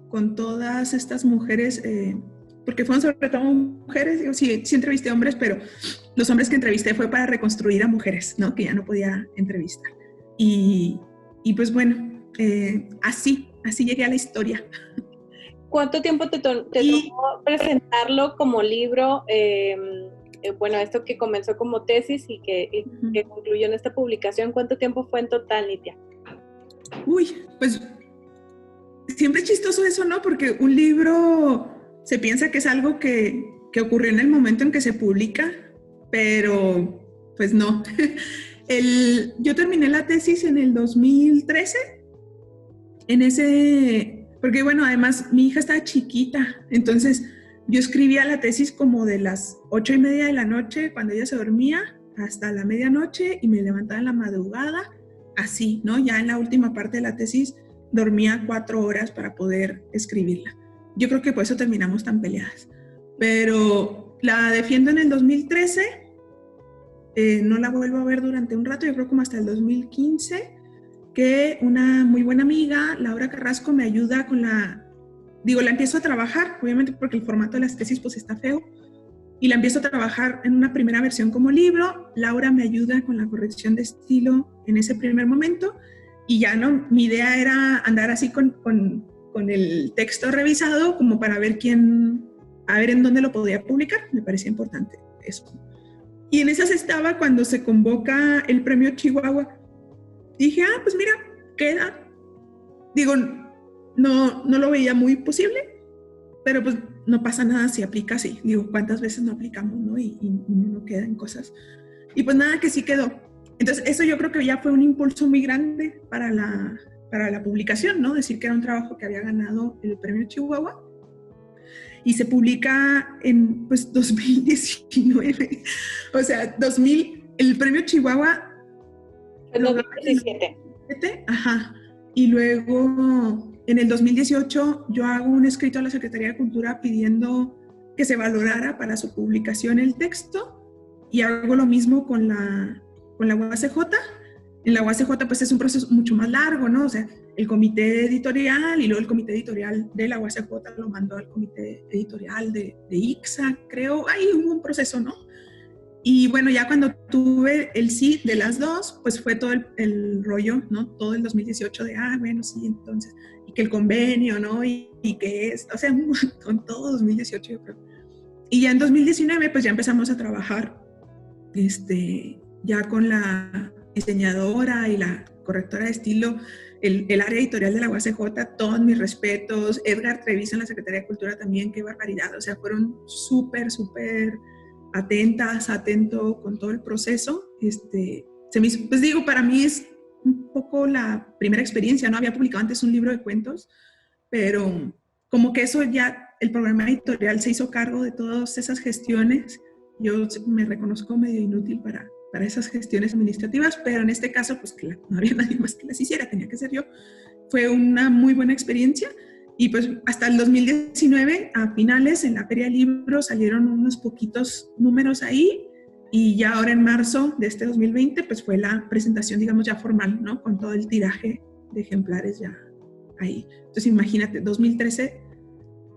Speaker 3: con todas estas mujeres, porque fueron sobre todo mujeres, digo, sí entrevisté hombres, pero los hombres que entrevisté fue para reconstruir a mujeres, ¿no? Que ya no podía entrevistar. Y pues bueno, así llegué a la historia.
Speaker 1: ¿Cuánto tiempo te tomó presentarlo como libro? Bueno, esto que comenzó como tesis y que concluyó en esta publicación, ¿cuánto tiempo fue en total, Nitia?
Speaker 3: Uy, pues siempre es chistoso eso, ¿no? Porque un libro se piensa que es algo que ocurrió en el momento en que se publica, pero pues no. Yo terminé la tesis en el 2013, porque bueno, además mi hija estaba chiquita, entonces yo escribía la tesis como de las 8:30 de la noche cuando ella se dormía hasta la medianoche y me levantaba en la madrugada, así, ¿no? Ya en la última parte de la tesis dormía 4 horas para poder escribirla. Yo creo que por eso terminamos tan peleadas. Pero la defiendo en el 2013, no la vuelvo a ver durante un rato, yo creo como hasta el 2015, que una muy buena amiga, Laura Carrasco, me ayuda con la empiezo a trabajar, obviamente porque el formato de las tesis pues está feo, y la empiezo a trabajar en una primera versión como libro. Laura me ayuda con la corrección de estilo en ese primer momento, y ya no, mi idea era andar así con el texto revisado como para ver en dónde lo podía publicar. Me parecía importante eso. Y en esas estaba cuando se convoca el premio Chihuahua. Dije, pues mira, queda. Digo, no lo veía muy posible, pero pues no pasa nada si aplica así. Digo, ¿cuántas veces no aplicamos, no? Y no quedan cosas. Y pues nada, que sí quedó. Entonces, eso yo creo que ya fue un impulso muy grande para la publicación, ¿no? Decir que era un trabajo que había ganado el premio Chihuahua. Y se publica en, pues, 2019. O sea, el premio Chihuahua...
Speaker 1: En 2017.
Speaker 3: Ajá. Y luego, en el 2018, yo hago un escrito a la Secretaría de Cultura pidiendo que se valorara para su publicación el texto, y hago lo mismo con la UACJ. En la UACJ, pues es un proceso mucho más largo, ¿no? O sea, el comité editorial y luego el comité editorial de la UACJ lo mandó al comité editorial de ICSA, creo. Ahí hubo un proceso, ¿no? Y bueno, ya cuando tuve el sí de las dos, pues fue todo el rollo, ¿no? Todo el 2018 de, bueno, sí, entonces, y que el convenio, ¿no? Y que o sea, con todo 2018 yo creo. Y ya en 2019, pues ya empezamos a trabajar, ya con la diseñadora y la correctora de estilo, el área editorial de la UACJ, todos mis respetos, Edgar Treviso en la Secretaría de Cultura también, qué barbaridad, o sea, fueron súper atento con todo el proceso. Se me hizo, pues digo, para mí es un poco la primera experiencia, ¿no? Había publicado antes un libro de cuentos, pero como que eso ya, el programa editorial se hizo cargo de todas esas gestiones. Yo me reconozco medio inútil para esas gestiones administrativas, pero en este caso, pues que no había nadie más que las hiciera, tenía que ser yo. Fue una muy buena experiencia y pues hasta el 2019, a finales, en la Feria del Libro salieron unos poquitos números ahí y ya ahora en marzo de este 2020, pues fue la presentación, digamos, ya formal, ¿no? Con todo el tiraje de ejemplares ya ahí. Entonces imagínate, 2013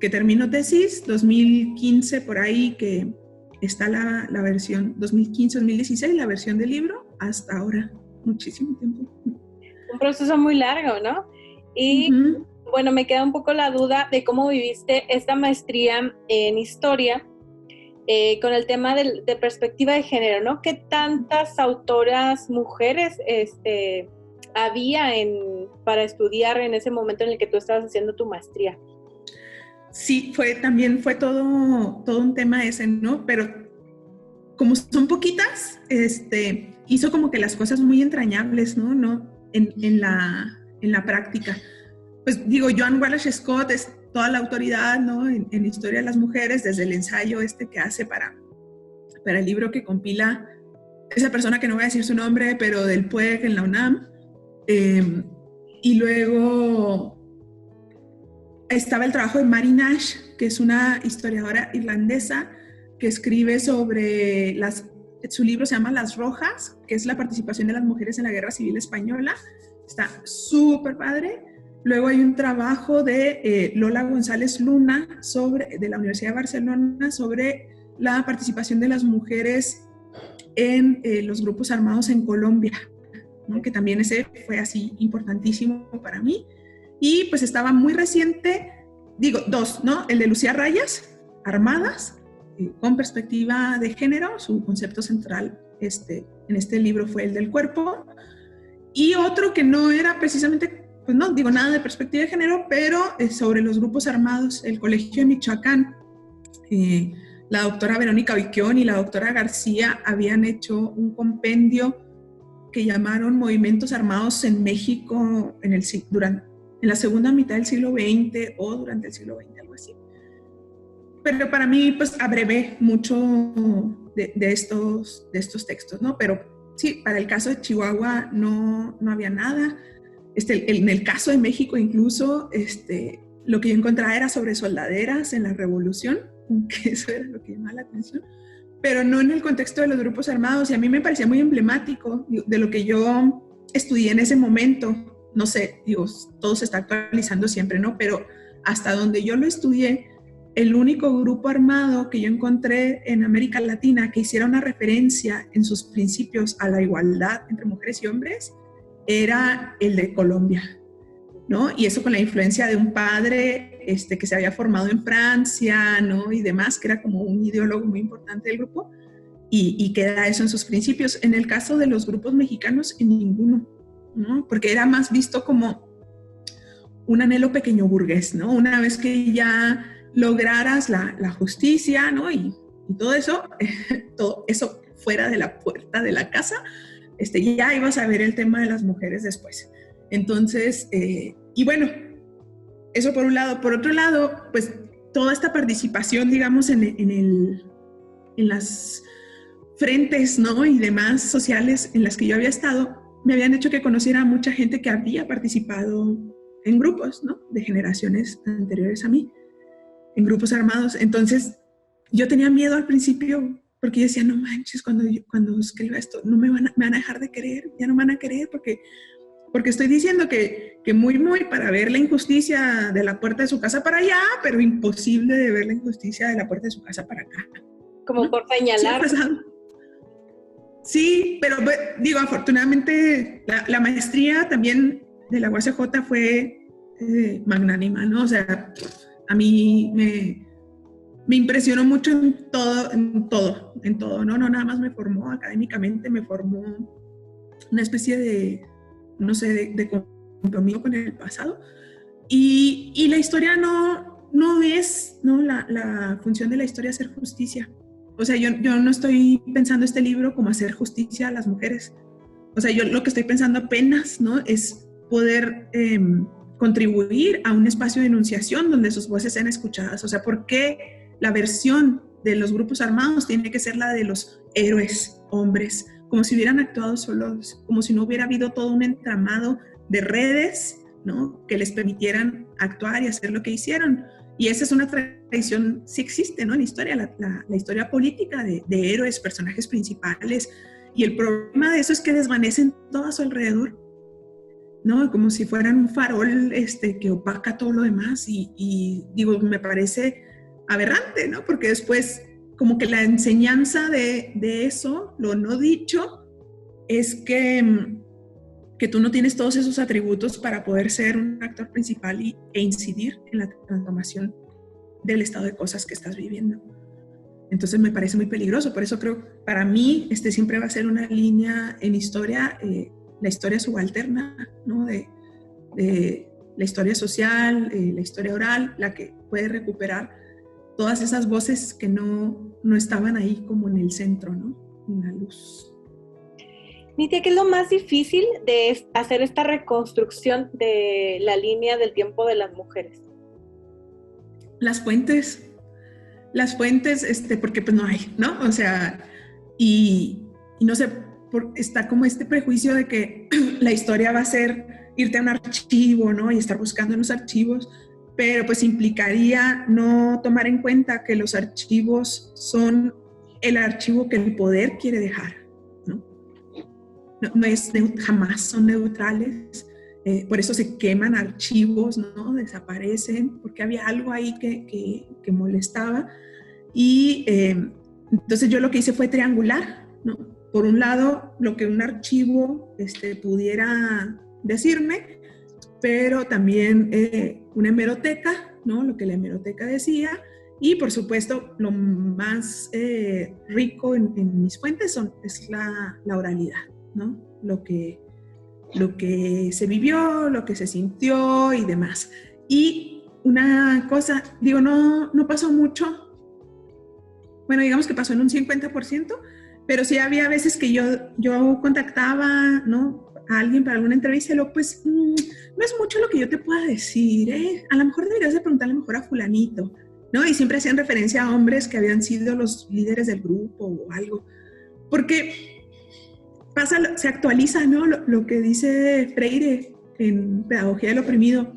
Speaker 3: que terminó tesis, 2015 por ahí que está la versión, 2015, 2016 la versión del libro, hasta ahora, muchísimo tiempo.
Speaker 1: Un proceso muy largo, ¿no? Y bueno, me queda un poco la duda de cómo viviste esta maestría en historia con el tema de perspectiva de género, ¿no? ¿Qué tantas autoras mujeres había para estudiar en ese momento en el que tú estabas haciendo tu maestría?
Speaker 3: Sí, también fue todo un tema ese, ¿no? Pero como son poquitas, hizo como que las cosas muy entrañables, ¿no? En la práctica. Pues digo, Joan Wallace Scott es toda la autoridad, ¿no? En historia de las mujeres, desde el ensayo que hace para el libro que compila esa persona que no voy a decir su nombre, pero del PUEG en la UNAM. Y luego estaba el trabajo de Mary Nash, que es una historiadora irlandesa que escribe sobre su libro se llama Las Rojas, que es la participación de las mujeres en la Guerra Civil Española. Está súper padre. Luego hay un trabajo de Lola González Luna de la Universidad de Barcelona sobre la participación de las mujeres en los grupos armados en Colombia, ¿no? Que también ese fue así importantísimo para mí. Y pues estaba muy reciente, dos, ¿no? El de Lucía Rayas, Armadas, con perspectiva de género, su concepto central en este libro fue el del cuerpo. Y otro que no era precisamente, pues no digo nada de perspectiva de género, pero sobre los grupos armados, el Colegio de Michoacán. La doctora Verónica Viquión y la doctora García habían hecho un compendio que llamaron Movimientos Armados en México en la segunda mitad del siglo XX o durante el siglo XX, algo así. Pero para mí, pues, abrevé mucho de estos textos, ¿no? Pero sí, para el caso de Chihuahua no había nada. En el caso de México incluso, lo que yo encontraba era sobre soldaderas en la Revolución, que eso era lo que llamaba la atención, pero no en el contexto de los grupos armados, y a mí me parecía muy emblemático de lo que yo estudié en ese momento. No sé, todo se está actualizando siempre, ¿no? Pero hasta donde yo lo estudié, el único grupo armado que yo encontré en América Latina que hiciera una referencia en sus principios a la igualdad entre mujeres y hombres era el de Colombia, ¿no? Y eso con la influencia de un padre que se había formado en Francia, ¿no? Y demás, que era como un ideólogo muy importante del grupo, y queda eso en sus principios. En el caso de los grupos mexicanos, en ninguno, ¿no? Porque era más visto como un anhelo pequeño burgués, ¿no? Una vez que ya lograras la justicia, ¿no? Y todo eso fuera de la puerta de la casa, ya ibas a ver el tema de las mujeres después. Entonces, y bueno, eso por un lado. Por otro lado, pues toda esta participación, digamos, en las frentes, ¿no? Y demás sociales en las que yo había estado, me habían hecho que conociera a mucha gente que había participado en grupos, ¿no? De generaciones anteriores a mí, en grupos armados. Entonces, yo tenía miedo al principio, porque yo decía, no manches, cuando escriba esto, me van a dejar de querer, ya no me van a querer, porque estoy diciendo que muy para ver la injusticia de la puerta de su casa para allá, pero imposible de ver la injusticia de la puerta de su casa para acá.
Speaker 1: Como, ¿no? Por señalar.
Speaker 3: Sí, pero afortunadamente la maestría también de la UACJ fue magnánima, ¿no? O sea, a mí me impresionó mucho en todo, ¿no? No nada más me formó académicamente, me formó una especie de, no sé, de compromiso con el pasado. Y la historia no es, ¿no? La función de la historia es hacer justicia. O sea, yo no estoy pensando este libro como hacer justicia a las mujeres. O sea, yo lo que estoy pensando apenas, ¿no? Es poder contribuir a un espacio de enunciación donde sus voces sean escuchadas. O sea, ¿por qué la versión de los grupos armados tiene que ser la de los héroes hombres como si hubieran actuado solos, como si no hubiera habido todo un entramado de redes, ¿no? Que les permitieran actuar y hacer lo que hicieron. Y esa es una tradición, sí existe, ¿no? En la historia, la historia política de héroes, personajes principales. Y el problema de eso es que desvanecen todo a su alrededor, ¿no? Como si fueran un farol que opaca todo lo demás. Y digo, me parece aberrante, ¿no? Porque después, como que la enseñanza de eso, lo no dicho, es que tú no tienes todos esos atributos para poder ser un actor principal e incidir en la transformación del estado de cosas que estás viviendo. Entonces me parece muy peligroso, por eso creo, para mí, siempre va a ser una línea en historia, la historia subalterna, ¿no? De la historia social, la historia oral, la que puede recuperar todas esas voces que no estaban ahí como en el centro, ¿no? En la luz.
Speaker 1: Nitia, ¿qué es lo más difícil de hacer esta reconstrucción de la línea del tiempo de las mujeres?
Speaker 3: Las fuentes, porque pues no hay, ¿no? O sea, y no sé, está como este prejuicio de que la historia va a ser irte a un archivo, ¿no? Y estar buscando en los archivos, pero pues implicaría no tomar en cuenta que los archivos son el archivo que el poder quiere dejar, ¿no? Jamás son neutrales, por eso se queman archivos, ¿no? Desaparecen, porque había algo ahí que molestaba. Y entonces yo lo que hice fue triangular, ¿no? Por un lado, lo que un archivo pudiera decirme, pero también una hemeroteca, ¿no? Lo que la hemeroteca decía. Y por supuesto, lo más rico en mis fuentes es la oralidad, ¿no? Lo que se vivió, lo que se sintió y demás. Y una cosa, digo, no pasó mucho. Bueno, digamos que pasó en un 50%, pero sí había veces que yo contactaba, ¿no? A alguien para alguna entrevista y luego, pues, no es mucho lo que yo te pueda decir, ¿eh? A lo mejor deberías de preguntarle mejor a fulanito, ¿no? Y siempre hacían referencia a hombres que habían sido los líderes del grupo o algo. Porque se actualiza, ¿no? Lo que dice Freire en Pedagogía del Oprimido.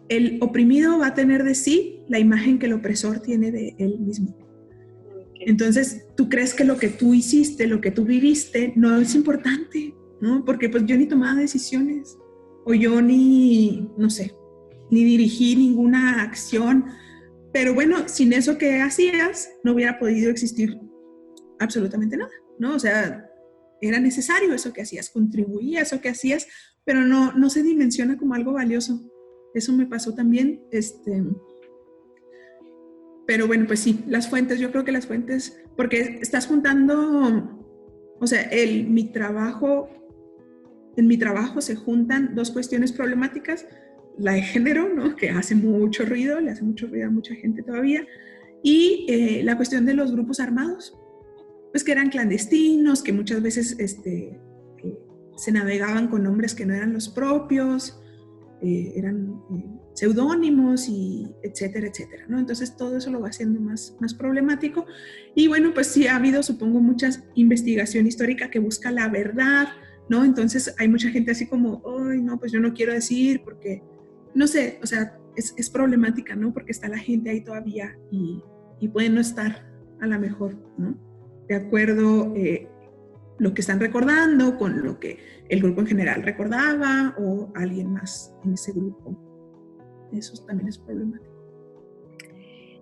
Speaker 3: El oprimido va a tener de sí la imagen que el opresor tiene de él mismo. Okay. Entonces, tú crees que lo que tú hiciste, lo que tú viviste, no es importante, ¿no? Porque pues yo ni tomaba decisiones, o yo ni dirigí ninguna acción. Pero bueno, sin eso que hacías, no hubiera podido existir absolutamente nada, ¿no? O sea, era necesario eso que hacías, contribuía a eso que hacías, pero no se dimensiona como algo valioso. Eso me pasó también. Pero bueno, pues sí, las fuentes, yo creo que las fuentes, porque estás juntando, o sea, en mi trabajo se juntan dos cuestiones problemáticas, la de género, ¿no? Que hace mucho ruido, le hace mucho ruido a mucha gente todavía, y la cuestión de los grupos armados, pues que eran clandestinos, que muchas veces se navegaban con nombres que no eran los propios, eran seudónimos y etcétera, etcétera, ¿no? Entonces todo eso lo va haciendo más problemático. Y bueno, pues sí ha habido, supongo, mucha investigación histórica que busca la verdad, ¿no? Entonces hay mucha gente así como, ay, no, pues yo no quiero decir porque, no sé, o sea, es problemática, ¿no? Porque está la gente ahí todavía y puede no estar a lo mejor, ¿no? De acuerdo lo que están recordando con lo que el grupo en general recordaba o alguien más en ese grupo. Eso también es problemático.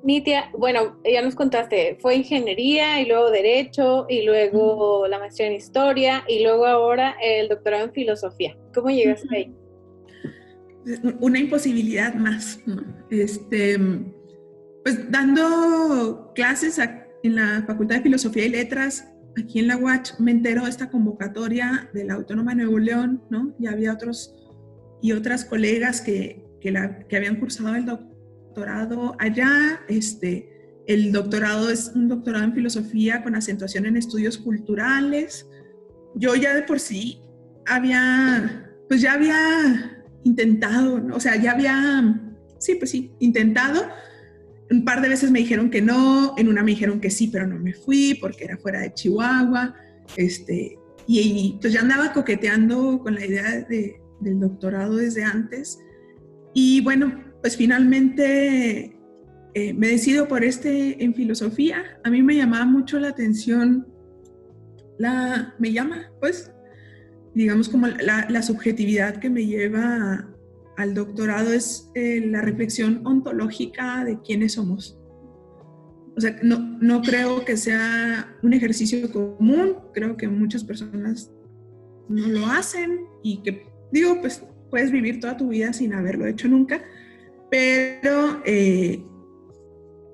Speaker 1: Nitia, bueno, ya nos contaste, fue ingeniería y luego derecho y luego la maestría en historia y luego ahora el doctorado en filosofía. ¿Cómo llegaste ahí?
Speaker 3: Una imposibilidad más, ¿no? Pues dando clases en la Facultad de Filosofía y Letras, aquí en la UACH, me entero de esta convocatoria de la Autónoma de Nuevo León, ¿no? Ya había otros y otras colegas que habían cursado el doctorado allá. El doctorado es un doctorado en filosofía con acentuación en estudios culturales. Yo ya de por sí había intentado, ¿no? O sea, intentado. Un par de veces me dijeron que no, en una me dijeron que sí, pero no me fui porque era fuera de Chihuahua. y pues ya andaba coqueteando con la idea del doctorado desde antes. Y bueno, pues finalmente me decido por en filosofía. A mí me llamaba mucho la atención, digamos como la subjetividad que me lleva al doctorado es la reflexión ontológica de quiénes somos. O sea, no creo que sea un ejercicio común, creo que muchas personas no lo hacen y que, digo, pues puedes vivir toda tu vida sin haberlo hecho nunca, pero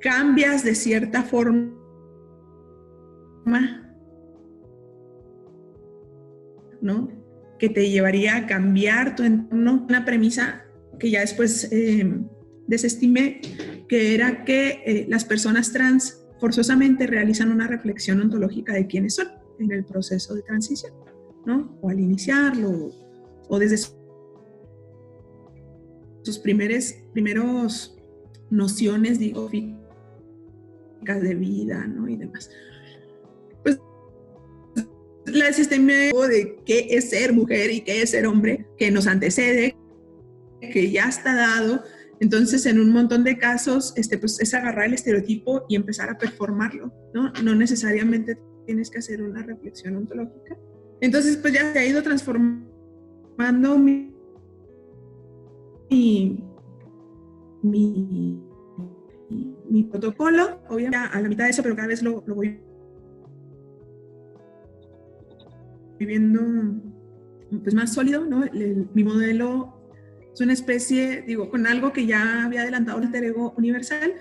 Speaker 3: cambias de cierta forma, ¿no? Que te llevaría a cambiar tu entorno. Una premisa que ya después desestimé, que era que las personas trans forzosamente realizan una reflexión ontológica de quiénes son en el proceso de transición, ¿no? O al iniciarlo, o desde sus primeros nociones, digo, de vida, ¿no? Y demás. Pues la desestimé de qué es ser mujer y qué es ser hombre, que nos antecede, que ya está dado. Entonces, en un montón de casos, pues es agarrar el estereotipo y empezar a performarlo, ¿no? No necesariamente tienes que hacer una reflexión ontológica. Entonces, pues ya se ha ido transformando mi protocolo, obviamente a la mitad de eso, pero cada vez lo voy viviendo pues más sólido, ¿no? Mi modelo es una especie, digo, con algo que ya había adelantado el alter ego universal.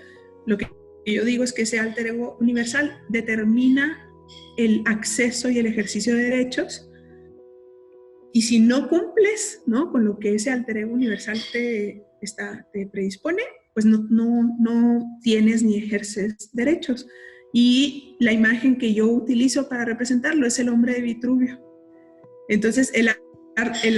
Speaker 3: Lo que yo digo es que ese alter ego universal determina el acceso y el ejercicio de derechos, y si no cumples, ¿no?, con lo que ese alter ego universal te predispone, pues no tienes ni ejerces derechos. Y la imagen que yo utilizo para representarlo es el hombre de Vitruvio. Entonces, el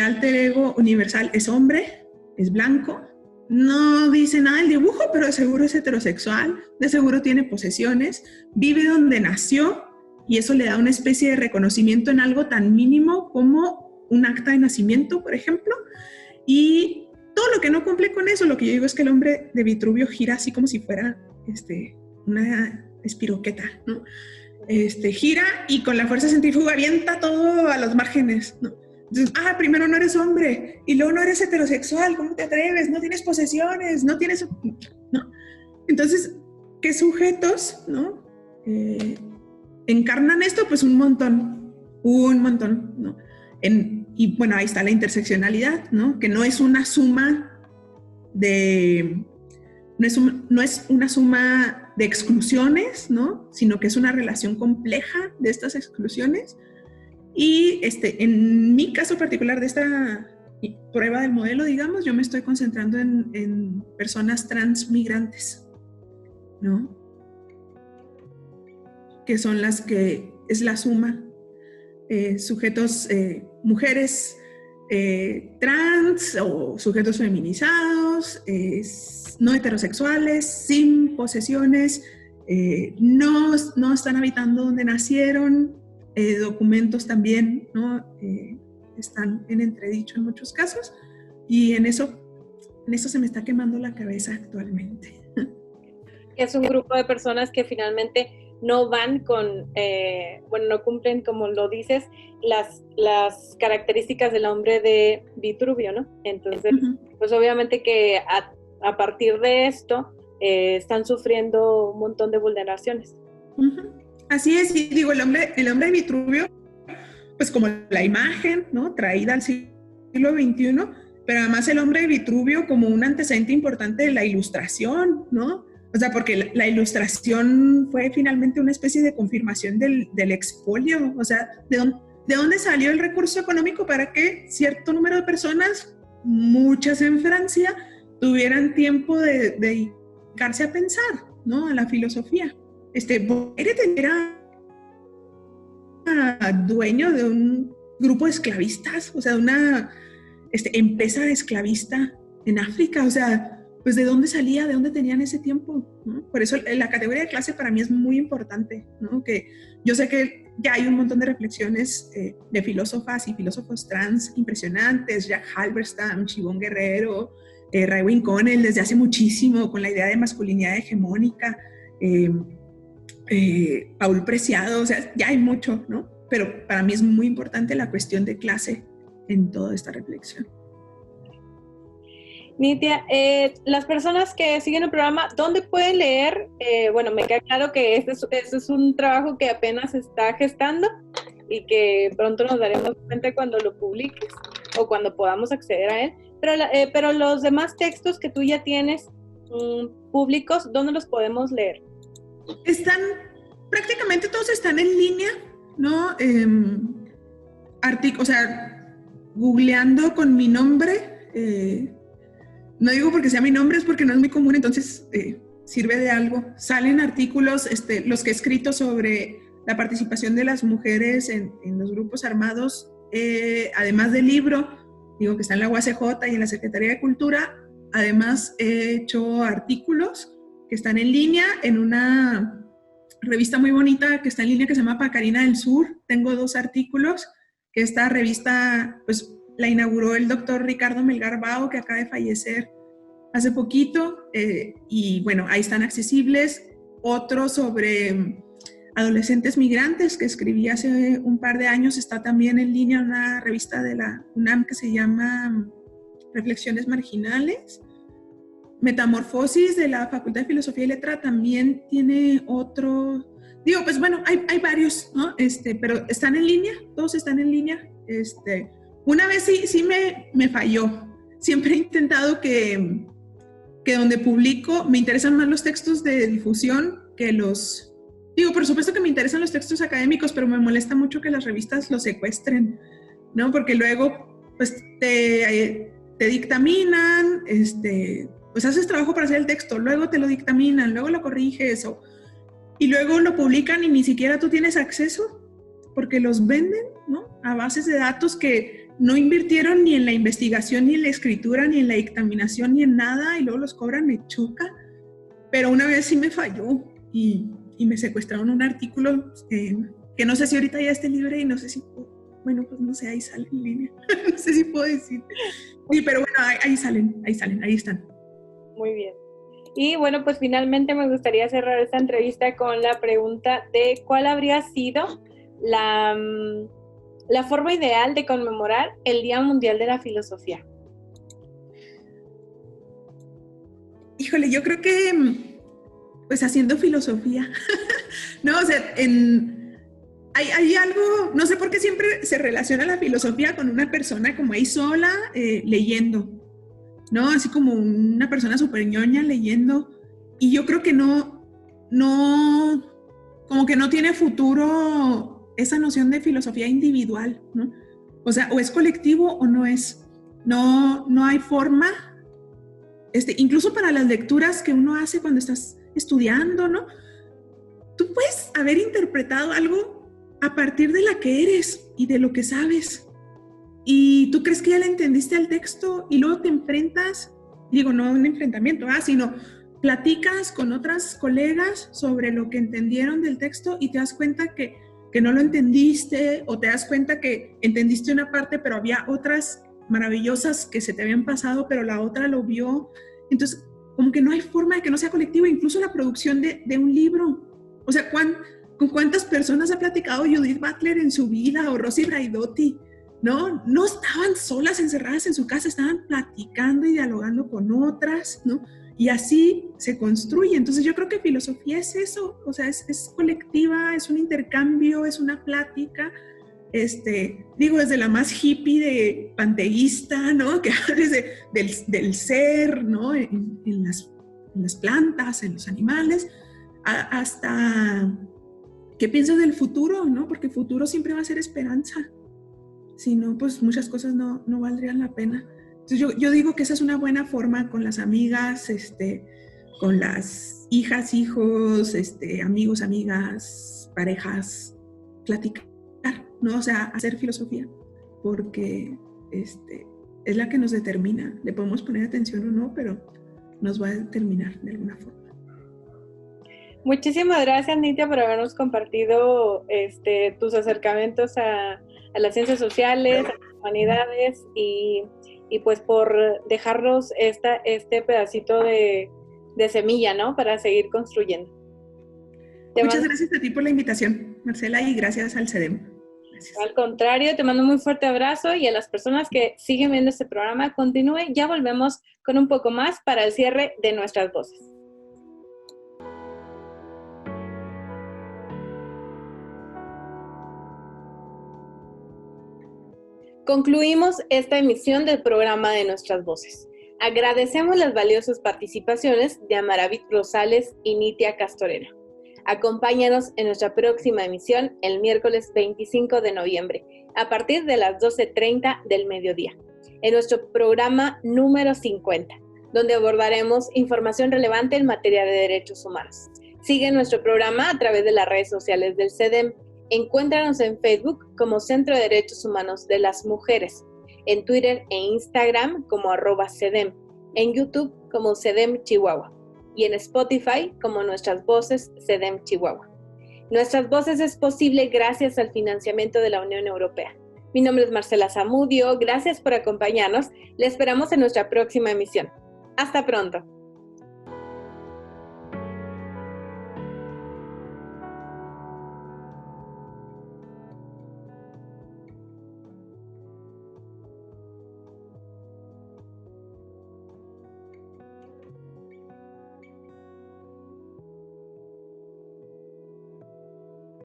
Speaker 3: alter ego universal es hombre, es blanco, no dice nada del dibujo, pero de seguro es heterosexual, de seguro tiene posesiones, vive donde nació, y eso le da una especie de reconocimiento en algo tan mínimo como un acta de nacimiento, por ejemplo. Y todo lo que no cumple con eso, lo que yo digo es que el hombre de Vitruvio gira así como si fuera una espiroqueta, ¿no? Gira y con la fuerza centrífuga avienta todo a los márgenes, ¿no? Entonces, primero no eres hombre y luego no eres heterosexual, ¿cómo te atreves? No tienes posesiones, no tienes... ¿no? Entonces, ¿qué sujetos, no? Encarnan esto? Pues un montón, ¿no? Y bueno, ahí está la interseccionalidad, ¿no? Que no es una suma de... No es una suma de exclusiones, ¿no? Sino que es una relación compleja de estas exclusiones. Y en mi caso particular de esta prueba del modelo, digamos, yo me estoy concentrando en personas transmigrantes, ¿no? Que son las que es la suma, sujetos, mujeres trans o sujetos feminizados, no heterosexuales, sin posesiones, no están habitando donde nacieron, documentos también, ¿no? Están en entredicho en muchos casos, y en eso se me está quemando la cabeza actualmente.
Speaker 1: Es un grupo de personas que finalmente no van con, no cumplen, como lo dices, las características del hombre de Vitruvio, ¿no? Entonces, pues obviamente que a partir de esto están sufriendo un montón de vulneraciones.
Speaker 3: Así es, y digo, el hombre de Vitruvio, pues como la imagen, ¿no?, traída al siglo XXI, pero además el hombre de Vitruvio como un antecedente importante de la Ilustración, ¿no? O sea, porque la Ilustración fue finalmente una especie de confirmación del expolio. O sea, ¿de dónde salió el recurso económico para que cierto número de personas, muchas en Francia, tuvieran tiempo de dedicarse a pensar, ¿no?, a la filosofía? Era dueño de un grupo de esclavistas, o sea, de una empresa esclavista en África. O sea, pues de dónde salía, de dónde tenían ese tiempo, ¿no? Por eso la categoría de clase para mí es muy importante, ¿no? Que yo sé que ya hay un montón de reflexiones de filósofas y filósofos trans impresionantes, Jack Halberstam, Siobhan Guerrero, Raewyn Connell desde hace muchísimo con la idea de masculinidad hegemónica, Paul Preciado, o sea, ya hay mucho, ¿no? Pero para mí es muy importante la cuestión de clase en toda esta reflexión.
Speaker 1: Nitia, las personas que siguen el programa, ¿dónde pueden leer? Bueno, me queda claro que este es un trabajo que apenas se está gestando y que pronto nos daremos cuenta cuando lo publiques o cuando podamos acceder a él. Pero los demás textos que tú ya tienes públicos, ¿dónde los podemos leer?
Speaker 3: Prácticamente todos están en línea, ¿no? O sea, googleando con mi nombre, no digo porque sea mi nombre, es porque no es muy común, entonces sirve de algo. Salen artículos, los que he escrito sobre la participación de las mujeres en los grupos armados, además del libro, digo que está en la UACJ y en la Secretaría de Cultura, además he hecho artículos que están en línea en una revista muy bonita que está en línea que se llama Pacarina del Sur. Tengo 2 artículos, que esta revista pues la inauguró el doctor Ricardo Melgar Bao, que acaba de fallecer hace poquito, y bueno, ahí están accesibles. Otro sobre adolescentes migrantes que escribí hace un par de años, está también en línea una revista de la UNAM que se llama Reflexiones Marginales. Metamorfosis de la Facultad de Filosofía y Letra también tiene otro, digo, pues bueno, hay varios, ¿no? Pero están en línea, todos están en línea. Una vez sí me falló. Siempre he intentado que donde publico me interesan más los textos de difusión que los... Digo, por supuesto que me interesan los textos académicos, pero me molesta mucho que las revistas los secuestren, ¿no? Porque luego, pues, te dictaminan, pues haces trabajo para hacer el texto, luego te lo dictaminan, luego lo corriges, y luego lo publican y ni siquiera tú tienes acceso, porque los venden, ¿no? A bases de datos que no invirtieron ni en la investigación, ni en la escritura, ni en la dictaminación, ni en nada, y luego los cobran, me choca. Pero una vez sí me falló y me secuestraron un artículo que no sé si ahorita ya esté libre y no sé si, bueno, pues no sé, ahí sale en línea. No sé si puedo decir. Sí, pero bueno, ahí están.
Speaker 1: Muy bien. Y bueno, pues finalmente me gustaría cerrar esta entrevista con la pregunta de ¿cuál habría sido la forma ideal de conmemorar el Día Mundial de la Filosofía?
Speaker 3: Híjole, yo creo que pues haciendo filosofía. No, o sea, hay algo, no sé por qué siempre se relaciona la filosofía con una persona como ahí sola leyendo, ¿no? Así como una persona súper ñoña leyendo. Y yo creo que no, como que no tiene futuro esa noción de filosofía individual, ¿no? O sea, o es colectivo o no es. No hay forma, incluso para las lecturas que uno hace cuando estás estudiando, ¿no? Tú puedes haber interpretado algo a partir de la que eres y de lo que sabes. Y tú crees que ya le entendiste al texto y luego te enfrentas, digo, no un enfrentamiento, sino platicas con otras colegas sobre lo que entendieron del texto y te das cuenta que no lo entendiste, o te das cuenta que entendiste una parte pero había otras maravillosas que se te habían pasado pero la otra lo vio. Entonces, como que no hay forma de que no sea colectivo, incluso la producción de un libro. O sea, ¿con cuántas personas ha platicado Judith Butler en su vida o Rosy Braidotti? No estaban solas encerradas en su casa, estaban platicando y dialogando con otras, ¿no? Y así se construye. Entonces yo creo que filosofía es eso, o sea, es colectiva, es un intercambio, es una plática, digo, desde la más hippie de panteísta, ¿no? Que hables del ser, ¿no? En las plantas, en los animales, hasta qué piensas del futuro, ¿no? Porque el futuro siempre va a ser esperanza. Si no, pues muchas cosas no valdrían la pena. Entonces yo digo que esa es una buena forma con las amigas, con las hijas, hijos, amigos, amigas, parejas, platicar, ¿no? O sea, hacer filosofía, porque es la que nos determina. Le podemos poner atención o no, pero nos va a determinar de alguna forma.
Speaker 1: Muchísimas gracias, Nitia, por habernos compartido tus acercamientos a las ciencias sociales, a las humanidades y pues por dejarnos este pedacito de semilla, ¿no? Para seguir construyendo.
Speaker 3: Muchas gracias a ti por la invitación, Marcela, y gracias al CEDEM. Gracias.
Speaker 1: Al contrario, te mando un muy fuerte abrazo y a las personas que siguen viendo este programa, continúen. Ya volvemos con un poco más para el cierre de Nuestras Voces. Concluimos esta emisión del programa de Nuestras Voces. Agradecemos las valiosas participaciones de Amaravit Rosales y Nitia Castorena. Acompáñanos en nuestra próxima emisión el miércoles 25 de noviembre, a partir de las 12:30 del mediodía, en nuestro programa número 50, donde abordaremos información relevante en materia de derechos humanos. Sigue nuestro programa a través de las redes sociales del CEDEM. Encuéntranos en Facebook como Centro de Derechos Humanos de las Mujeres, en Twitter e Instagram como @CEDEM, en YouTube como CEDEM Chihuahua y en Spotify como Nuestras Voces CEDEM Chihuahua. Nuestras Voces es posible gracias al financiamiento de la Unión Europea. Mi nombre es Marcela Zamudio, gracias por acompañarnos, le esperamos en nuestra próxima emisión. Hasta pronto.